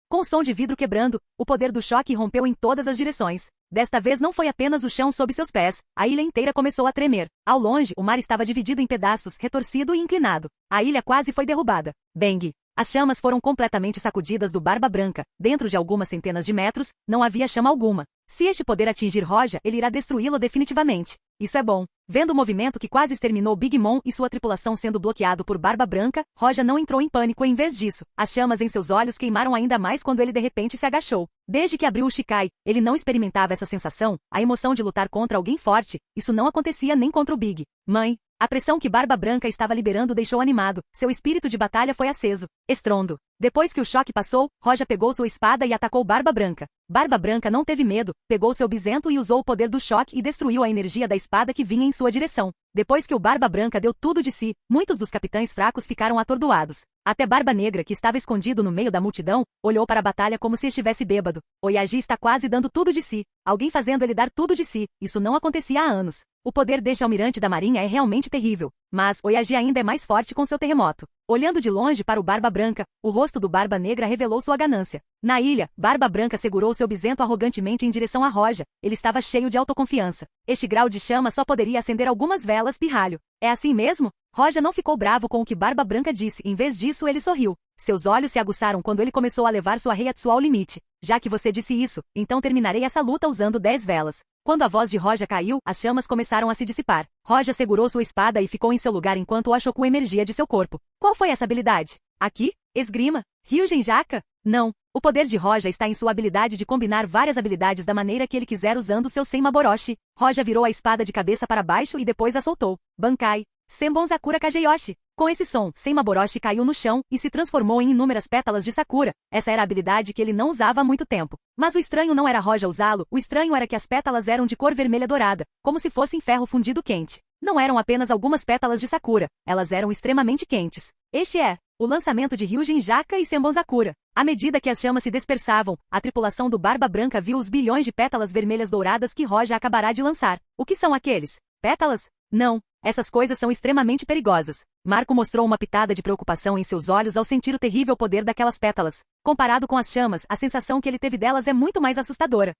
Com o som de vidro quebrando, o poder do choque rompeu em todas as direções. Desta vez não foi apenas o chão sob seus pés, a ilha inteira começou a tremer. Ao longe, o mar estava dividido em pedaços, retorcido e inclinado. A ilha quase foi derrubada. Bang! As chamas foram completamente sacudidas do Barba Branca. Dentro de algumas centenas de metros, não havia chama alguma. Se este poder atingir Roja, ele irá destruí-lo definitivamente. Isso é bom. Vendo o movimento que quase exterminou Big Mom e sua tripulação sendo bloqueado por Barba Branca, Roja não entrou em pânico em vez disso. As chamas em seus olhos queimaram ainda mais quando ele de repente se agachou. Desde que abriu o Shikai, ele não experimentava essa sensação, a emoção de lutar contra alguém forte. Isso não acontecia nem contra o Big Mãe. A pressão que Barba Branca estava liberando o deixou animado. Seu espírito de batalha foi aceso. Estrondo. Depois que o choque passou, Roja pegou sua espada e atacou Barba Branca. Barba Branca não teve medo, pegou seu bisento e usou o poder do choque e destruiu a energia da espada que vinha em sua direção. Depois que o Barba Branca deu tudo de si, muitos dos capitães fracos ficaram atordoados. Até Barba Negra, que estava escondido no meio da multidão, olhou para a batalha como se estivesse bêbado. Oyagi está quase dando tudo de si. Alguém fazendo ele dar tudo de si. Isso não acontecia há anos. O poder deste almirante da marinha é realmente terrível. Mas Oyagi ainda é mais forte com seu terremoto. Olhando de longe para o Barba Branca, o rosto do Barba Negra revelou sua ganância. Na ilha, Barba Branca segurou seu bisento arrogantemente em direção a Roja. Ele estava cheio de autoconfiança. Este grau de chama só poderia acender algumas velas pirralho. É assim mesmo? Roja não ficou bravo com o que Barba Branca disse. Em vez disso, ele sorriu. Seus olhos se aguçaram quando ele começou a levar sua Reiatsu ao limite. Já que você disse isso, então terminarei essa luta usando 10 velas. Quando a voz de Roja caiu, as chamas começaram a se dissipar. Roja segurou sua espada e ficou em seu lugar enquanto o Ashoku emergia de seu corpo. Qual foi essa habilidade? Aqui? Esgrima? Ryugenjaka? Não. O poder de Roja está em sua habilidade de combinar várias habilidades da maneira que ele quiser usando seu Senmaboroshi. Roja virou a espada de cabeça para baixo e depois a soltou. Bankai. Senbon Sakura Kageyoshi. Com esse som, Senmaboroshi caiu no chão e se transformou em inúmeras pétalas de Sakura. Essa era a habilidade que ele não usava há muito tempo. Mas o estranho não era Roja usá-lo, o estranho era que as pétalas eram de cor vermelha dourada, como se fossem ferro fundido quente. Não eram apenas algumas pétalas de Sakura, elas eram extremamente quentes. Este é O lançamento de Ryujin Jaka e Senbonzakura. À medida que as chamas se dispersavam, a tripulação do Barba Branca viu os bilhões de pétalas vermelhas douradas que Roja acabará de lançar. O que são aqueles? Pétalas? Não, essas coisas são extremamente perigosas. Marco mostrou uma pitada de preocupação em seus olhos ao sentir o terrível poder daquelas pétalas. Comparado com as chamas, a sensação que ele teve delas é muito mais assustadora.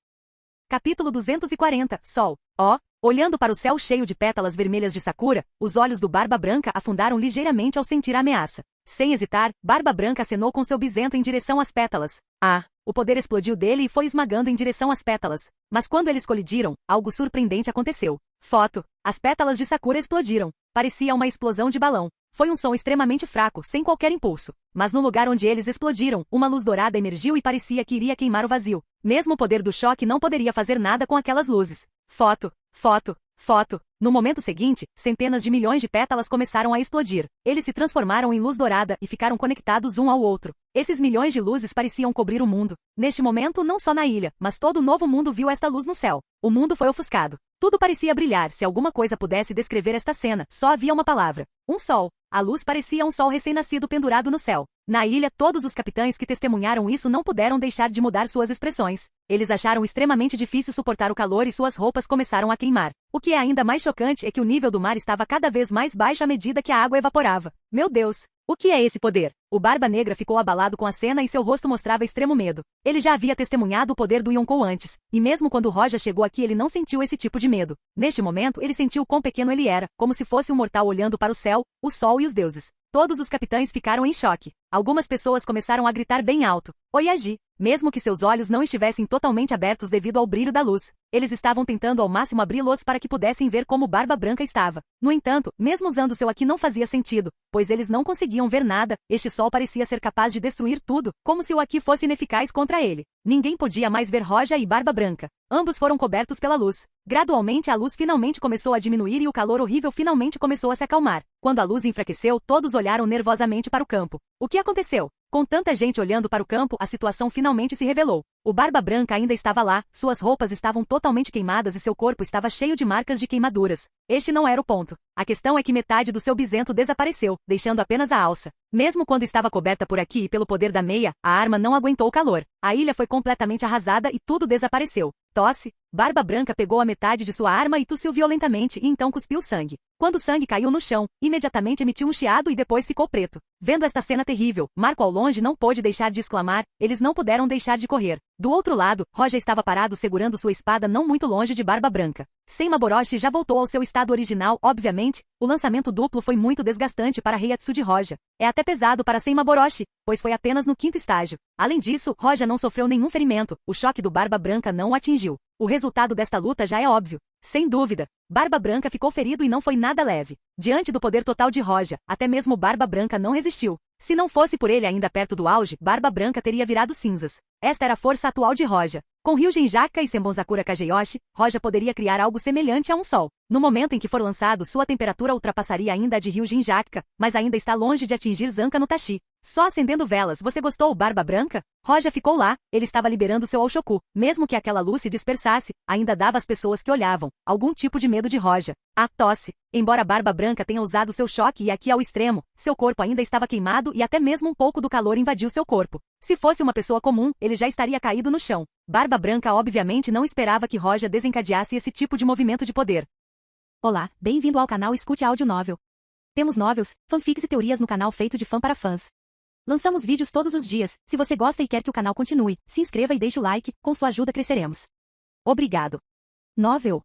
Capítulo 240, Sol. Olhando para o céu cheio de pétalas vermelhas de Sakura, os olhos do Barba Branca afundaram ligeiramente ao sentir a ameaça. Sem hesitar, Barba Branca acenou com seu bisento em direção às pétalas. O poder explodiu dele e foi esmagando em direção às pétalas. Mas quando eles colidiram, algo surpreendente aconteceu. Foto. As pétalas de Sakura explodiram. Parecia uma explosão de balão. Foi um som extremamente fraco, sem qualquer impulso. Mas no lugar onde eles explodiram, uma luz dourada emergiu e parecia que iria queimar o vazio. Mesmo o poder do choque não poderia fazer nada com aquelas luzes. Foto. No momento seguinte, centenas de milhões de pétalas começaram a explodir. Eles se transformaram em luz dourada e ficaram conectados um ao outro. Esses milhões de luzes pareciam cobrir o mundo. Neste momento, não só na ilha, mas todo o novo mundo viu esta luz no céu. O mundo foi ofuscado. Tudo parecia brilhar. Se alguma coisa pudesse descrever esta cena, só havia uma palavra. Um sol. A luz parecia um sol recém-nascido pendurado no céu. Na ilha, todos os capitães que testemunharam isso não puderam deixar de mudar suas expressões. Eles acharam extremamente difícil suportar o calor e suas roupas começaram a queimar. O que é ainda mais chocante é que o nível do mar estava cada vez mais baixo à medida que a água evaporava. Meu Deus! O que é esse poder? O Barba Negra ficou abalado com a cena e seu rosto mostrava extremo medo. Ele já havia testemunhado o poder do Yonkou antes, e mesmo quando Roja chegou aqui ele não sentiu esse tipo de medo. Neste momento, ele sentiu quão pequeno ele era, como se fosse um mortal olhando para o céu, o sol e os deuses. Todos os capitães ficaram em choque. Algumas pessoas começaram a gritar bem alto. Oyagi! Mesmo que seus olhos não estivessem totalmente abertos devido ao brilho da luz, eles estavam tentando ao máximo abri-los para que pudessem ver como Barba Branca estava. No entanto, mesmo usando seu Aki não fazia sentido, pois eles não conseguiam ver nada, este sol parecia ser capaz de destruir tudo, como se o Aki fosse ineficaz contra ele. Ninguém podia mais ver Roja e Barba Branca. Ambos foram cobertos pela luz. Gradualmente a luz finalmente começou a diminuir e o calor horrível finalmente começou a se acalmar. Quando a luz enfraqueceu, todos olharam nervosamente para o campo. O que aconteceu? Com tanta gente olhando para o campo, a situação finalmente se revelou. O Barba Branca ainda estava lá, suas roupas estavam totalmente queimadas e seu corpo estava cheio de marcas de queimaduras. Este não era o ponto. A questão é que metade do seu bisento desapareceu, deixando apenas a alça. Mesmo quando estava coberta por aqui e pelo poder da meia, a arma não aguentou o calor. A ilha foi completamente arrasada e tudo desapareceu. Tosse. Barba Branca pegou a metade de sua arma e tossiu violentamente e então cuspiu sangue. Quando o sangue caiu no chão, imediatamente emitiu um chiado e depois ficou preto. Vendo esta cena terrível, Marco ao longe não pôde deixar de exclamar, eles não puderam deixar de correr. Do outro lado, Roja estava parado segurando sua espada não muito longe de Barba Branca. Senmaboroshi já voltou ao seu estado original, obviamente, o lançamento duplo foi muito desgastante para Heiatsu de Roja. É até pesado para Senmaboroshi, pois foi apenas no 5º estágio. Além disso, Roja não sofreu nenhum ferimento, o choque do Barba Branca não o atingiu. O resultado desta luta já é óbvio. Sem dúvida, Barba Branca ficou ferido e não foi nada leve. Diante do poder total de Roja, até mesmo Barba Branca não resistiu. Se não fosse por ele ainda perto do auge, Barba Branca teria virado cinzas. Esta era a força atual de Roja. Com Ryujin Jaka e Senbonzakura Kageyoshi, Roja poderia criar algo semelhante a um sol. No momento em que for lançado, sua temperatura ultrapassaria ainda a de Ryujin Jaka, mas ainda está longe de atingir Zanka no Tachi. Só acendendo velas, você gostou, Barba Branca? Roja ficou lá, ele estava liberando seu Oshoku. Mesmo que aquela luz se dispersasse, ainda dava às pessoas que olhavam algum tipo de medo de Roja. A tosse. Embora Barba Branca tenha usado seu choque e aqui ao extremo, seu corpo ainda estava queimado e até mesmo um pouco do calor invadiu seu corpo. Se fosse uma pessoa comum, ele já estaria caído no chão. Barba Branca obviamente não esperava que Roja desencadeasse esse tipo de movimento de poder. Olá, bem-vindo ao canal Escute Áudio Novel. Temos novels, fanfics e teorias no canal feito de fã para fãs. Lançamos vídeos todos os dias. Se você gosta e quer que o canal continue, se inscreva e deixe o like, com sua ajuda cresceremos. Obrigado. Novel.